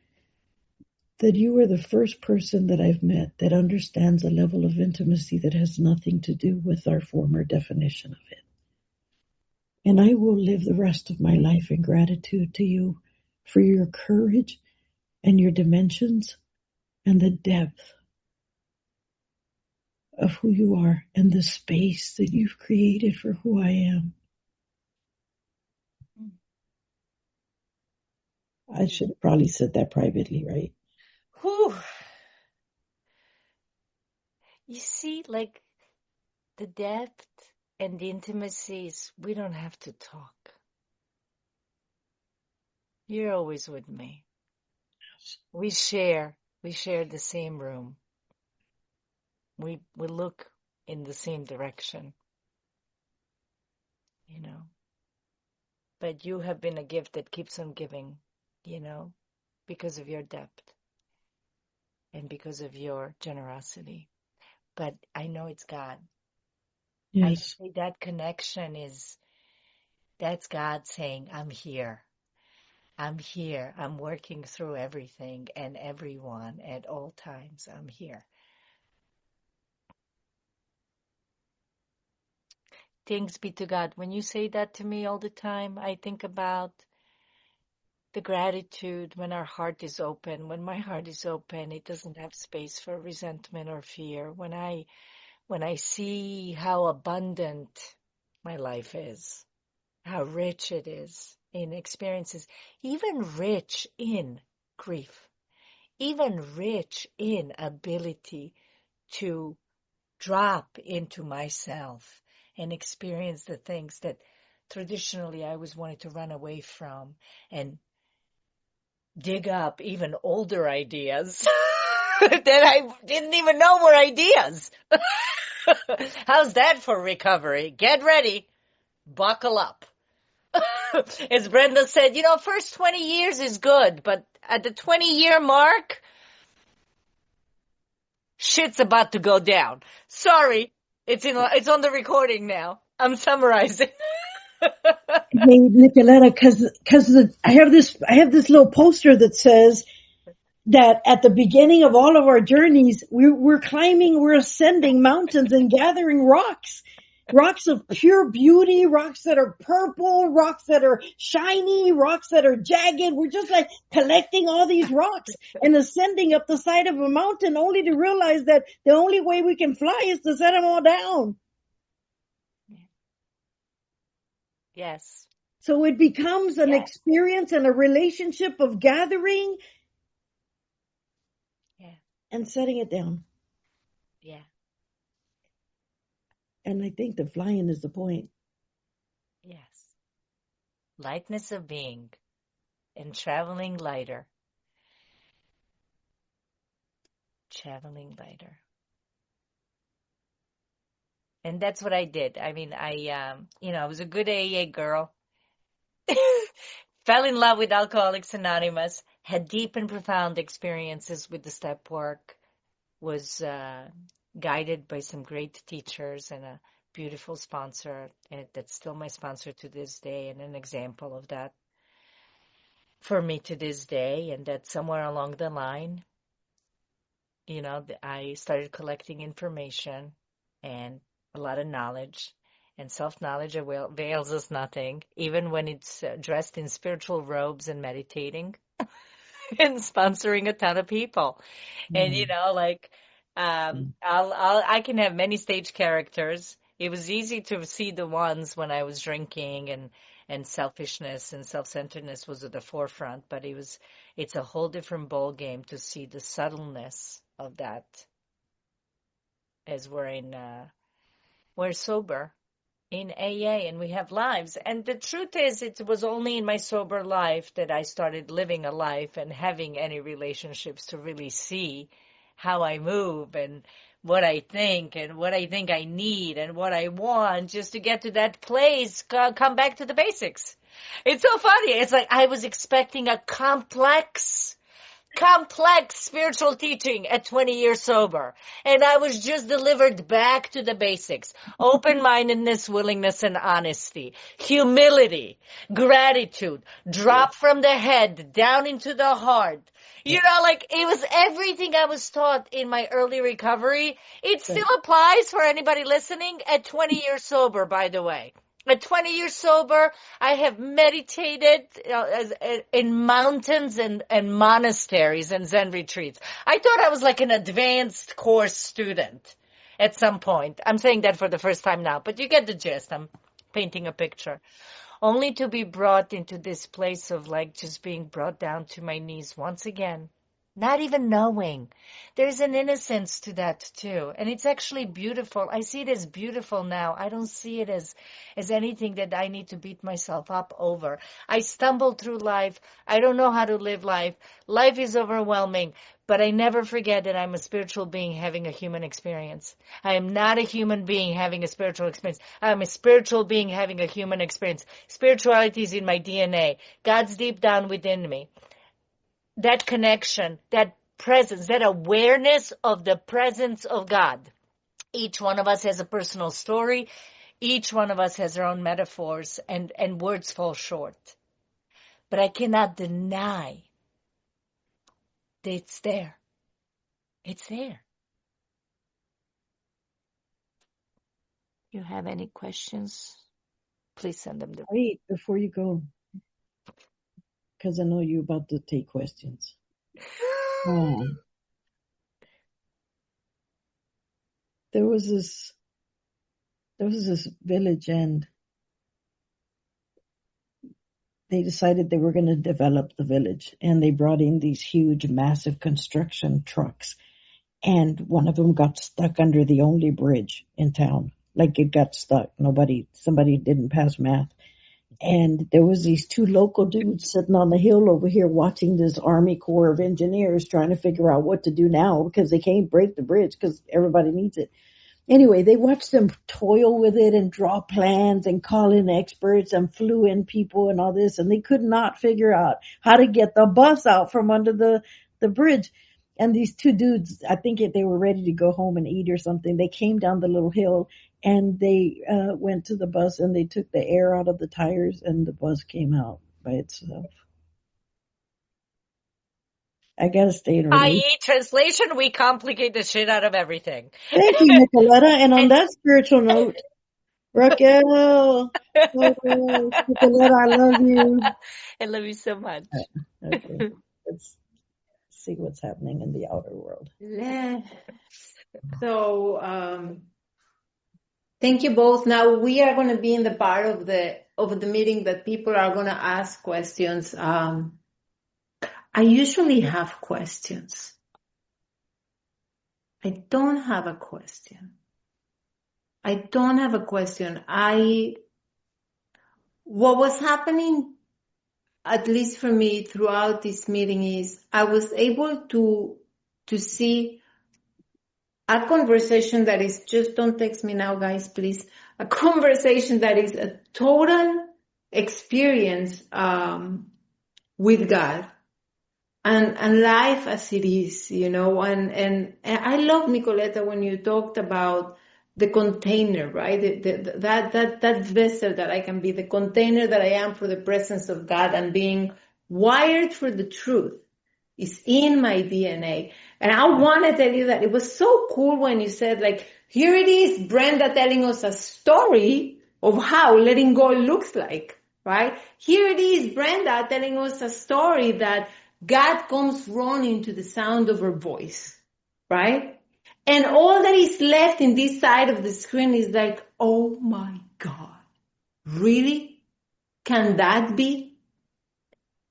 that you are the first person that I've met that understands a level of intimacy that has nothing to do with our former definition of it. And I will live the rest of my life in gratitude to you for your courage and your dimensions and the depth of who you are and the space that you've created for who I am. I should have probably said that privately, right? Whew. You see, like the depth and the intimacies, we don't have to talk. You're always with me. We share the same room. We look in the same direction, you know. But you have been a gift that keeps on giving, you know, because of your depth and because of your generosity. But I know it's God. I Yes. say that connection that's God saying, I'm here. I'm here. I'm working through everything and everyone at all times. I'm here. Thanks be to God. When you say that to me all the time, I think about the gratitude when our heart is open. When my heart is open, it doesn't have space for resentment or fear. When I see how abundant my life is, how rich it is in experiences, even rich in grief, even rich in ability to drop into myself and experience the things that traditionally I always wanted to run away from and dig up even older ideas that I didn't even know were ideas. How's that for recovery? Get ready. Buckle up. As Brenda said, first 20 years is good, but at the 20-year mark, shit's about to go down. Sorry, it's on the recording now. I'm summarizing. Hey, Nikoleta, because I have this little poster that says that at the beginning of all of our journeys, we're climbing, we're ascending mountains and gathering rocks of pure beauty, rocks that are purple, rocks that are shiny, rocks that are jagged. We're just like collecting all these rocks and ascending up the side of a mountain, only to realize that the only way we can fly is to set them all down. Yes. So it becomes an Yes. experience and a relationship of gathering Yeah. and setting it down. Yeah. And I think the flying is the point. Yes. Lightness of being and traveling lighter. Traveling lighter. And that's what I did. I mean, I was a good AA girl. Fell in love with Alcoholics Anonymous, had deep and profound experiences with the step work, was guided by some great teachers and a beautiful sponsor, and that's still my sponsor to this day, and an example of that for me to this day. And that somewhere along the line, I started collecting information and a lot of knowledge. And self-knowledge avails us nothing, even when it's dressed in spiritual robes and meditating and sponsoring a ton of people. And Mm. I can have many stage characters. It was easy to see the ones when I was drinking and selfishness and self-centeredness was at the forefront, but it's a whole different ball game to see the subtleness of that as we're sober in AA and we have lives. And the truth is, it was only in my sober life that I started living a life and having any relationships to really see how I move and what I think and what I think I need and what I want just to get to that place, come back to the basics. It's so funny. It's like I was expecting a complex spiritual teaching at 20 years sober. And I was just delivered back to the basics. Open-mindedness, willingness, and honesty. Humility, gratitude, drop from the head down into the heart. It was everything I was taught in my early recovery. It still applies for anybody listening at 20 years sober, by the way. At 20 years sober, I have meditated in mountains and monasteries and Zen retreats. I thought I was like an advanced course student at some point. I'm saying that for the first time now, but you get the gist. I'm painting a picture. Only to be brought into this place of like just being brought down to my knees once again. Not even knowing. There's an innocence to that too. And it's actually beautiful. I see it as beautiful now. I don't see it as anything that I need to beat myself up over. I stumble through life. I don't know how to live life. Life is overwhelming. But I never forget that I'm a spiritual being having a human experience. I am not a human being having a spiritual experience. I am a spiritual being having a human experience. Spirituality is in my DNA. God's deep down within me. That connection, that presence, that awareness of the presence of God. Each one of us has a personal story. Each one of us has our own metaphors, and words fall short. But I cannot deny that it's there. It's there. You have any questions? Please send them to me. Wait, before you go, because I know you're about to take questions. There was this village, and they decided they were going to develop the village, and they brought in these huge, massive construction trucks, and one of them got stuck under the only bridge in town. Like, it got stuck. Somebody didn't pass math. And there was these two local dudes sitting on the hill over here watching this Army Corps of Engineers trying to figure out what to do now, because they can't break the bridge because everybody needs it. Anyway, they watched them toil with it and draw plans and call in experts and flew in people and all this, and they could not figure out how to get the bus out from under the bridge. And these two dudes, I think they were ready to go home and eat or something. They came down the little hill, and they went to the bus, and they took the air out of the tires, and the bus came out by itself. I gotta stay in relation. I.e. translation, we complicate the shit out of everything. Thank you, Nikoleta. And on that spiritual note, Raquel, Nikoleta, I love you. I love you so much. Okay, let's see what's happening in the outer world. So, thank you both. Now we are going to be in the part of the meeting that people are going to ask questions. I usually have questions. I don't have a question. What was happening, at least for me, throughout this meeting is I was able to see a conversation that is just, don't text me now, guys, please. A conversation that is a total experience with God. And life as it is, and I love, Nikoleta, when you talked about the container, right? That vessel that I can be, the container that I am for the presence of God and being wired for the truth is in my DNA. And I want to tell you that it was so cool when you said, like, here it is, Brenda telling us a story of how letting go looks like, right? Here it is, Brenda telling us a story that God comes running to the sound of her voice, right? And all that is left in this side of the screen is like, oh my God, really? Can that be?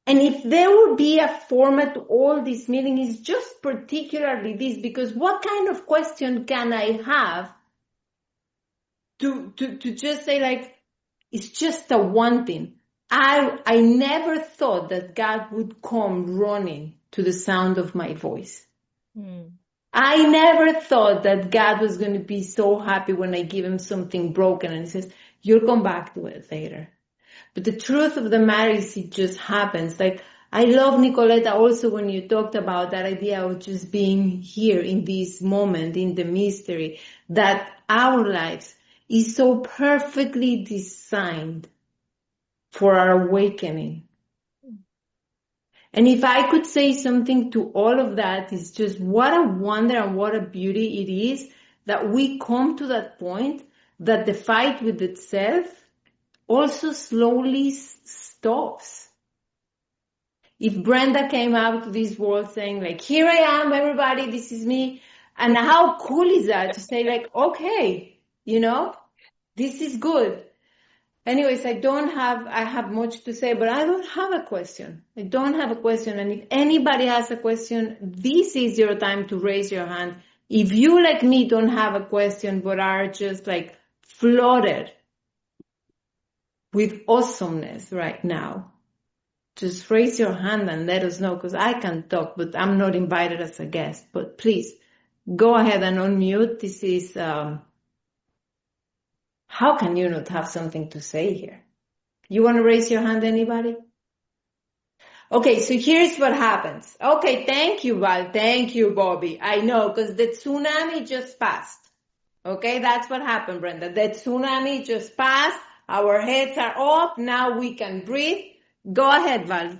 And if there would be a format to all this meeting, is just particularly this, because what kind of question can I have to just say, like, it's just a one thing. I never thought that God would come running to the sound of my voice. I never thought that God was going to be so happy when I give him something broken and he says, you'll come back to it later. But the truth of the matter is it just happens. Like, I love, Nikoleta, also when you talked about that idea of just being here in this moment, in the mystery, that our lives is so perfectly designed for our awakening. And if I could say something to all of that, it's just what a wonder and what a beauty it is that we come to that point that the fight with itself also slowly stops. If Brenda came out to this world saying, like, here I am, everybody, this is me. And how cool is that to say, like, okay, this is good. Anyways, I have much to say, but I don't have a question. I don't have a question. And if anybody has a question, this is your time to raise your hand. If you, like me, don't have a question, but are just like flooded with awesomeness right now, just raise your hand and let us know, because I can talk, but I'm not invited as a guest. But please, go ahead and unmute. This is... how can you not have something to say here? You want to raise your hand, anybody? Okay, so here's what happens. Okay, thank you, Val. Thank you, Bobby. I know, because the tsunami just passed. Okay, that's what happened, Brenda. The tsunami just passed. Our heads are up. Now we can breathe. Go ahead, Val.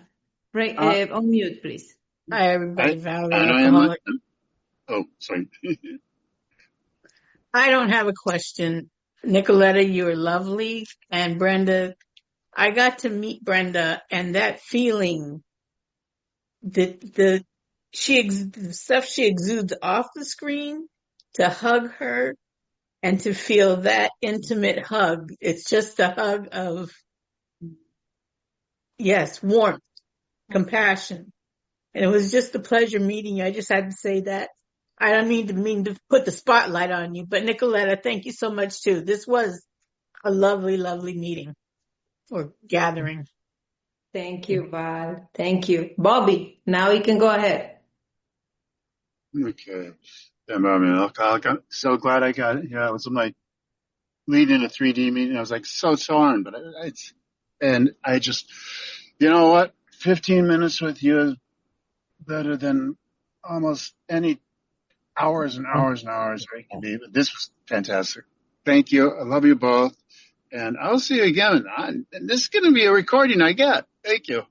Unmute, please. Hi, everybody. Valerie, alcoholic. Oh, sorry. I don't have a question. Nikoleta, you're lovely. And Brenda, I got to meet Brenda, and that feeling, the stuff she exudes off the screen, to hug her and to feel that intimate hug. It's just a hug of, yes, warmth, compassion. And it was just a pleasure meeting you. I just had to say that. I don't mean to put the spotlight on you, but Nikoleta, thank you so much too. This was a lovely, lovely meeting or gathering. Thank you, Val. Thank you. Bobby, now you can go ahead. Okay. Yeah, I mean, I'm so glad I got it. Yeah, it was my lead in a 3D meeting. I was like so on, but and I just, you know what? 15 minutes with you is better than almost any hours and hours and hours it can be. But this was fantastic. Thank you. I love you both. And I'll see you again. And this is going to be a recording I get. Thank you.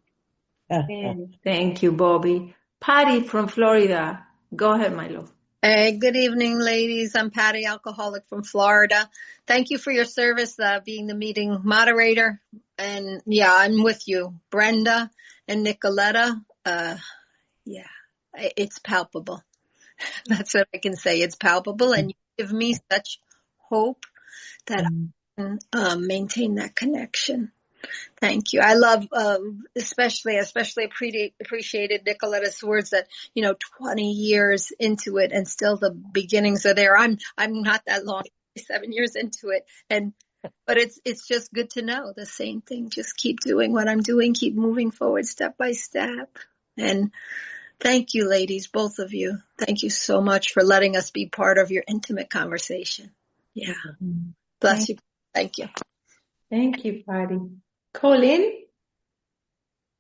Thank you, Bobby. Patty from Florida. Go ahead, my love. Hey, good evening, ladies. I'm Patty, alcoholic from Florida. Thank you for your service, being the meeting moderator. And yeah, I'm with you, Brenda and Nikoleta. Yeah, it's palpable. That's what I can say. It's palpable, and you give me such hope that I can maintain that connection. Thank you. I love, especially appreciated Nikoleta's words that, 20 years into it and still the beginnings are there. I'm not that long, 7 years into it. But it's just good to know the same thing. Just keep doing what I'm doing. Keep moving forward step by step. And thank you, ladies, both of you. Thank you so much for letting us be part of your intimate conversation. Yeah. Bless you. Thank you. Thank you, Patty. Colleen?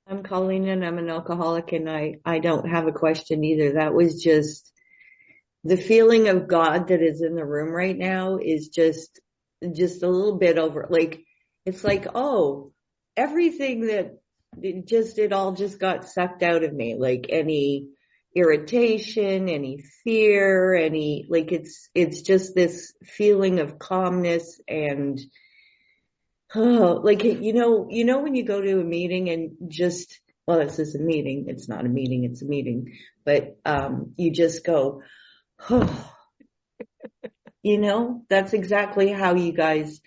I'm Colleen and I'm an alcoholic, and I don't have a question either. That was just the feeling of God that is in the room right now is just a little bit over, like, it's like, oh, everything that it all just got sucked out of me, like any irritation, any fear, it's just this feeling of calmness and like, when you go to a meeting and just, well, this is a meeting. It's not a meeting. It's a meeting. But, you just go, that's exactly how you guys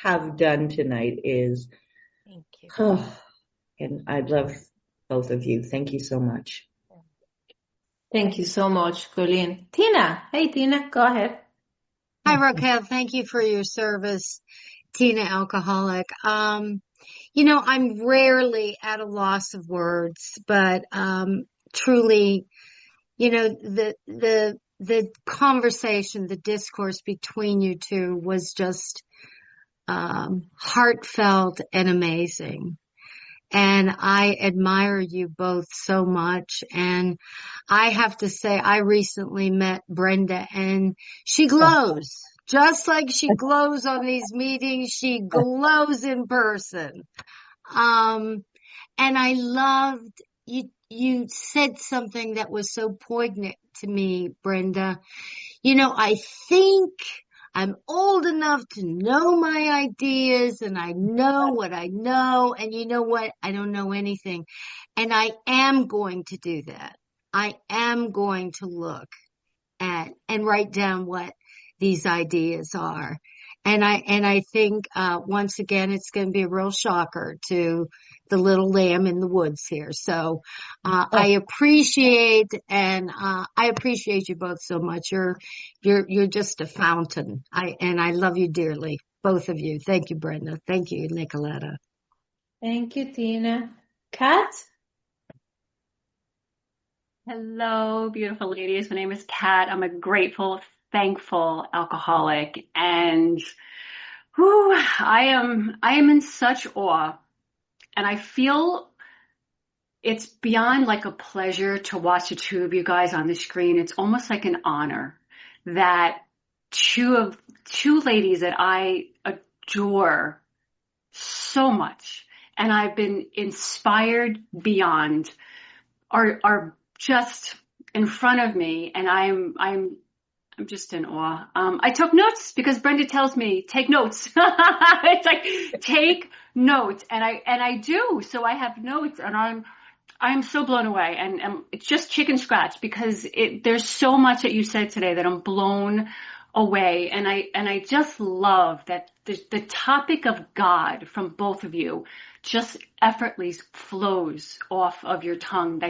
have done tonight is, Thank you. and I love both of you. Thank you so much. Thank you so much, Colleen. Tina. Hey, Tina, go ahead. Mm-hmm. Hi, Raquel. Thank you for your service. Tina, alcoholic. I'm rarely at a loss of words, but truly, the conversation, the discourse between you two was just heartfelt and amazing. And I admire you both so much. And I have to say, I recently met Brenda, and she glows. Just like she glows on these meetings, she glows in person. And I loved, you said something that was so poignant to me, Brenda. I think I'm old enough to know my ideas, and I know what I know, and you know what? I don't know anything. And I am going to do that. I am going to look at and write down what these ideas are. And I think, once again, it's going to be a real shocker to the little lamb in the woods here. So, I appreciate you both so much. You're just a fountain. I love you dearly, both of you. Thank you, Brenda. Thank you, Nikoleta. Thank you, Tina. Kat? Hello, beautiful ladies. My name is Kat. I'm a grateful, thankful alcoholic, and I am in such awe, and I feel it's beyond like a pleasure to watch the two of you guys on the screen. It's almost like an honor that two ladies that I adore so much, and I've been inspired beyond, are just in front of me, and I'm I'm just in awe. I took notes because Brenda tells me, take notes. It's like, take notes. And I do. So I have notes, and I'm so blown away, and it's just chicken scratch because there's so much that you said today that I'm blown away. And I just love that the topic of God from both of you just effortlessly flows off of your tongue.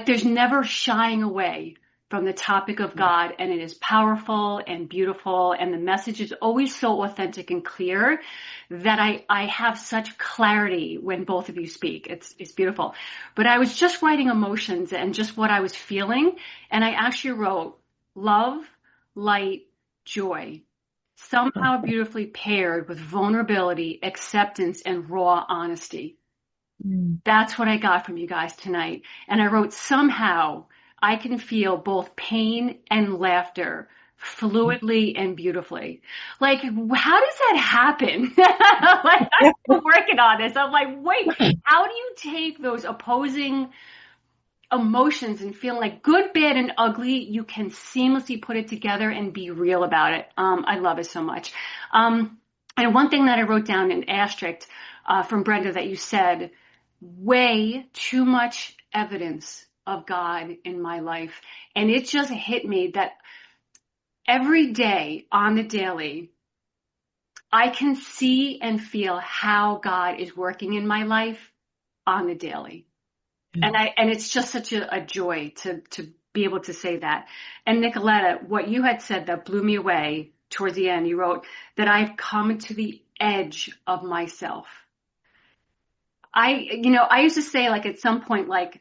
There's never shying away from the topic of God, and it is powerful and beautiful, and the message is always so authentic and clear that I have such clarity when both of you speak. It's beautiful. But I was just writing emotions and just what I was feeling, and I actually wrote love, light, joy, somehow beautifully paired with vulnerability, acceptance, and raw honesty. That's what I got from you guys tonight. And I wrote, somehow I can feel both pain and laughter fluidly and beautifully. Like, how does that happen? Like, I'm still working on this. I'm like, wait, how do you take those opposing emotions and feel like good, bad, and ugly? You can seamlessly put it together and be real about it. I love it so much. And one thing that I wrote down in asterisk from Brenda that you said, way too much evidence of God in my life. And it just hit me that every day on the daily, I can see and feel how God is working in my life on the daily. And it's just such a joy to be able to say that. And Nikoleta, what you had said that blew me away towards the end, you wrote that I've come to the edge of myself. I used to say, like, at some point, like,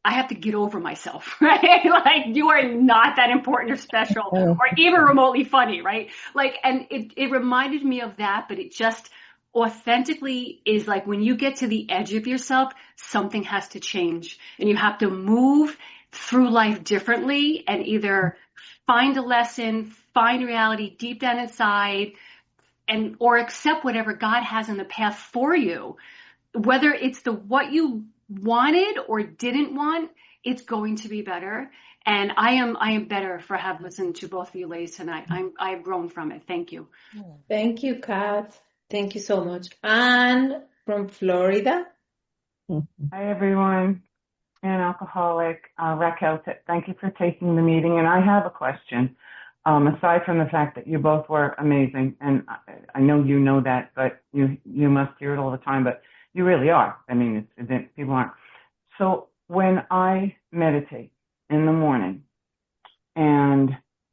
I have to get over myself, right? Like, you are not that important or special or even remotely funny, right? Like, and it reminded me of that, but it just authentically is like when you get to the edge of yourself, something has to change and you have to move through life differently and either find a lesson, find reality deep down inside, or accept whatever God has in the path for you. Whether it's what you wanted or didn't want, it's going to be better. And I am better for having listened to both of you ladies tonight. I've grown from it. Thank you. Thank you, Kat. Thank you so much. Anne from Florida. Hi, everyone. An alcoholic, Raquel, thank you for taking the meeting. And I have a question. Aside from the fact that you both were amazing, and I know you know that, but you must hear it all the time, but you really are. I mean, people aren't. So when I meditate in the morning and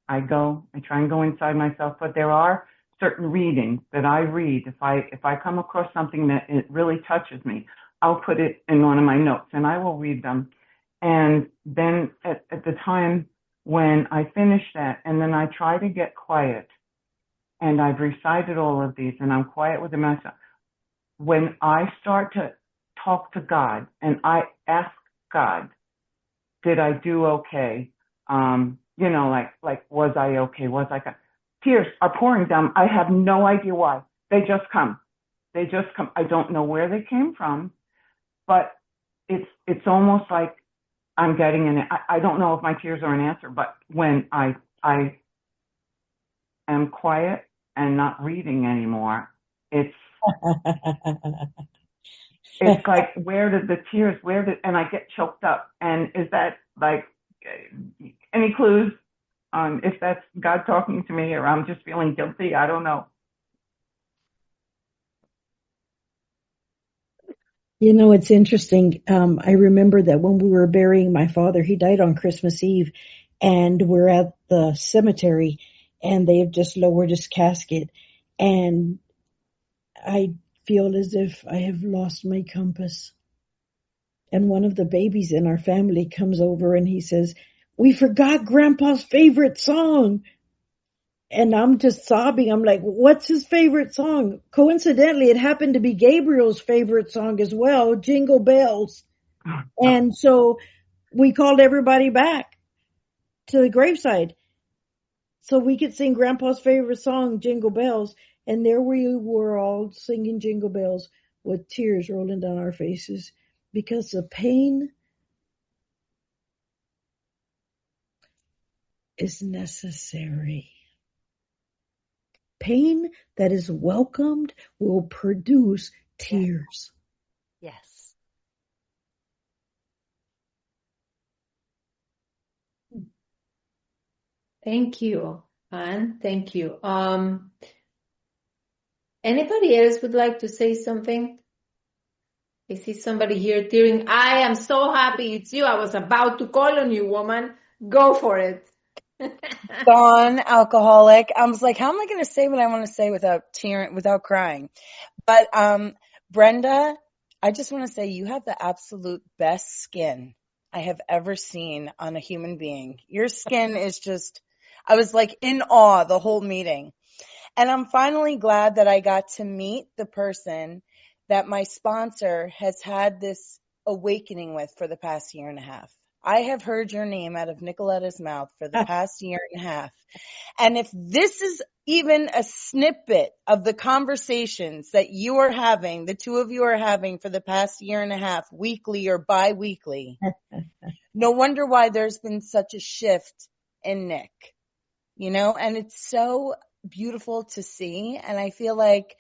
I try and go inside myself, but there are certain readings that I read. If I come across something that it really touches me, I'll put it in one of my notes and I will read them. And then at the time when I finish that, and then I try to get quiet, and I've recited all of these and I'm quiet with myself. When I start to talk to God and I ask God, did I do okay? Like, was I okay? Tears are pouring down. I have no idea why. They just come. I don't know where they came from, but it's almost like I'm getting I don't know if my tears are an answer, but when I am quiet and not reading anymore, it's like, where did the tears, and I get choked up. And is that, like, any clues on if that's God talking to me or I'm just feeling guilty? I don't know. You know, it's interesting. I remember that when we were burying my father, he died on Christmas Eve, and we're at the cemetery, and they have just lowered his casket, and I feel as if I have lost my compass. And one of the babies in our family comes over and he says, "We forgot Grandpa's favorite song." And I'm just sobbing. I'm like, what's his favorite song? Coincidentally, it happened to be Gabriel's favorite song as well, Jingle Bells. And so we called everybody back to the graveside so we could sing Grandpa's favorite song, Jingle Bells. And there we were all singing Jingle Bells with tears rolling down our faces because the pain is necessary. Pain that is welcomed will produce tears. Yes. Thank you, Anne. Thank you. Anybody else would like to say something? I see somebody here tearing. I am so happy it's you. I was about to call on you, woman. Go for it. Gone alcoholic. I was like, how am I going to say what I want to say without tearing, without crying? But Brenda, I just want to say you have the absolute best skin I have ever seen on a human being. Your skin is just, I was like in awe the whole meeting. And I'm finally glad that I got to meet the person that my sponsor has had this awakening with for the past year and a half. I have heard your name out of Nikoleta's mouth for the past year and a half. And if this is even a snippet of the conversations that you are having, the two of you are having for the past year and a half, weekly or bi-weekly, no wonder why there's been such a shift in Nick, you know, and it's so beautiful to see. And I feel like,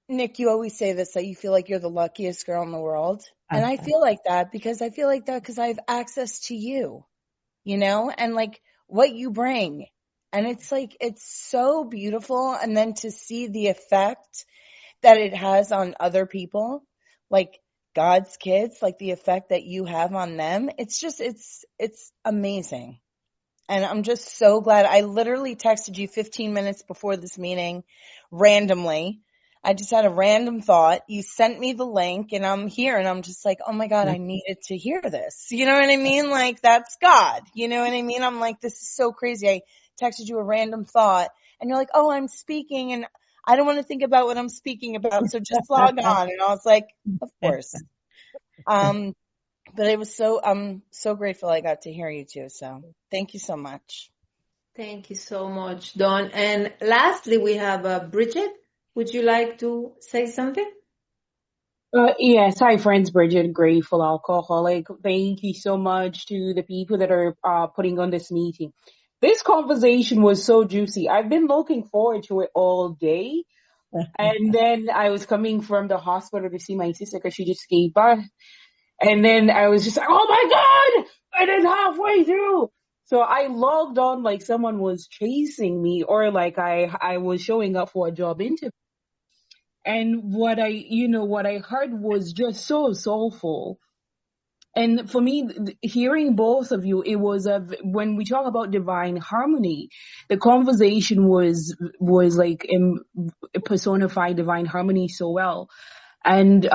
Nick, you always say this, that you feel like you're the luckiest girl in the world. And I feel like that because I have access to you, you know, and like what you bring. And it's like, it's so beautiful. And then to see the effect that it has on other people, like God's kids, like the effect that you have on them. It's just, it's amazing. And I'm just so glad. I literally texted you 15 minutes before this meeting randomly. I just had a random thought. You sent me the link and I'm here and I'm just like, oh my God, I needed to hear this. You know what I mean? Like that's God. You know what I mean? I'm like, this is so crazy. I texted you a random thought and you're like, oh, I'm speaking and I don't want to think about what I'm speaking about. So just log on. And I was like, of course. But it was so, I'm so grateful I got to hear you too. So thank you so much. Thank you so much, Dawn. And lastly, we have Bridget. Would you like to say something? Yes, hi friends, Bridget, grateful alcoholic. Thank you so much to the people that are putting on this meeting. This conversation was so juicy. I've been looking forward to it all day. And then I was coming from the hospital to see my sister because she just gave birth. And then I was just like, oh my God! And then halfway through. So I logged on like someone was chasing me or like I was showing up for a job interview. And what I heard was just so soulful. And for me, hearing both of you, it was when we talk about divine harmony, the conversation was like personified divine harmony so well. And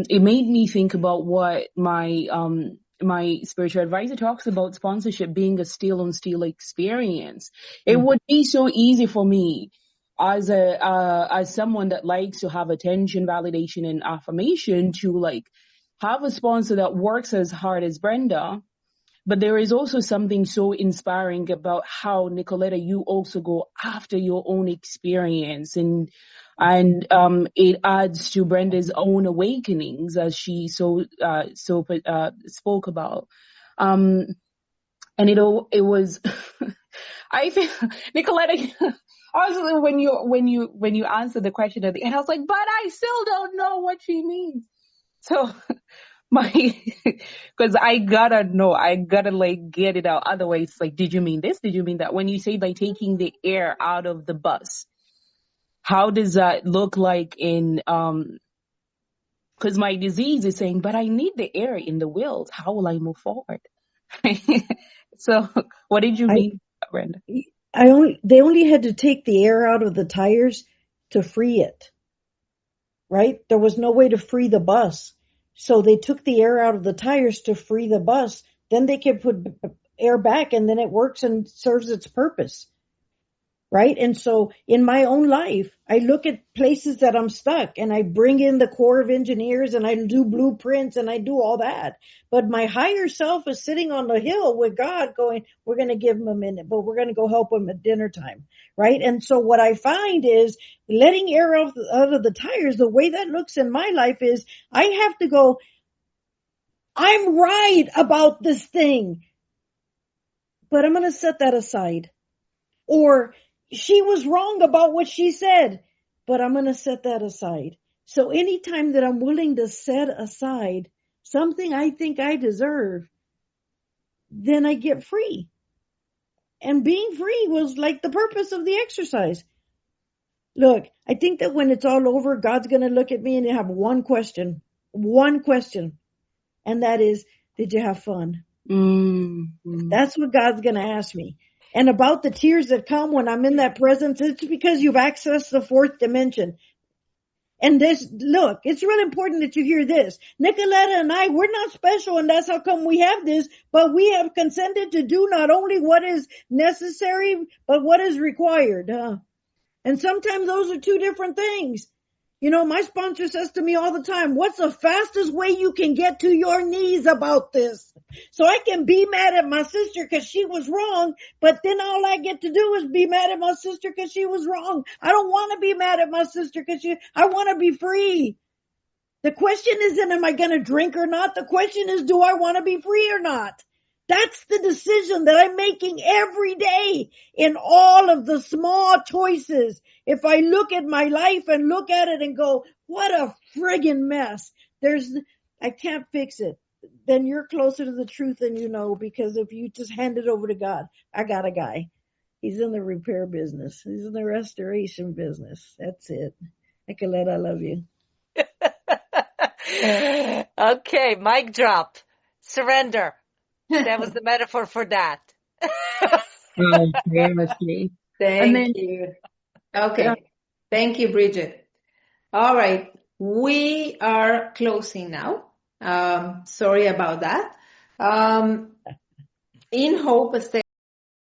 it made me think about what my spiritual advisor talks about, sponsorship being a steel on steel experience. It would be so easy for me as someone that likes to have attention, validation, and affirmation to like have a sponsor that works as hard as Brenda. But there is also something so inspiring about how, Nikoleta, you also go after your own experience and it adds to Brenda's own awakenings as she spoke about. And it was, I think, Nikoleta, also when you answered the question at the end, I was like, but I still don't know what she means. So because I gotta like get it out. Otherwise, like, did you mean this? Did you mean that? When you say by taking the air out of the bus, how does that look like in, because my disease is saying, but I need the air in the wheels. How will I move forward? So what did you mean, Brenda? They only had to take the air out of the tires to free it, right? There was no way to free the bus. So they took the air out of the tires to free the bus. Then they can put air back and then it works and serves its purpose. Right? And so in my own life, I look at places that I'm stuck and I bring in the Corps of Engineers and I do blueprints and I do all that. But my higher self is sitting on the hill with God going, we're going to give him a minute, but we're going to go help him at dinner time. Right? And so what I find is letting air out of the tires, the way that looks in my life is I have to go, I'm right about this thing. but I'm going to set that aside. Or she was wrong about what she said, but I'm going to set that aside. So anytime that I'm willing to set aside something I think I deserve, then I get free. And being free was like the purpose of the exercise. Look, I think that when it's all over, God's going to look at me and have one question. And that is, did you have fun? Mm-hmm. That's what God's going to ask me. And about the tears that come when I'm in that presence, it's because you've accessed the fourth dimension. And this, look, it's really important that you hear this. Nikoleta and I, we're not special, and that's how come we have this, but we have consented to do not only what is necessary, but what is required. And sometimes those are two different things. You know, my sponsor says to me all the time, what's the fastest way you can get to your knees about this? So I can be mad at my sister because she was wrong, but then all I get to do is be mad at my sister because she was wrong. I don't want to be mad at my sister because I want to be free. The question isn't, am I going to drink or not? The question is, do I want to be free or not? That's the decision that I'm making every day in all of the small choices. If I look at my life and look at it and go, what a friggin' mess. I can't fix it. Then you're closer to the truth than you know, because if you just hand it over to God, I got a guy. He's in the repair business. He's in the restoration business. That's it. Nicolette, I love you. Okay, mic drop. Surrender. That was the metaphor for that. Oh, seriously. Thank you. Okay. Yeah. Thank you, Bridget. All right. We are closing now. Sorry about that. In hope, stay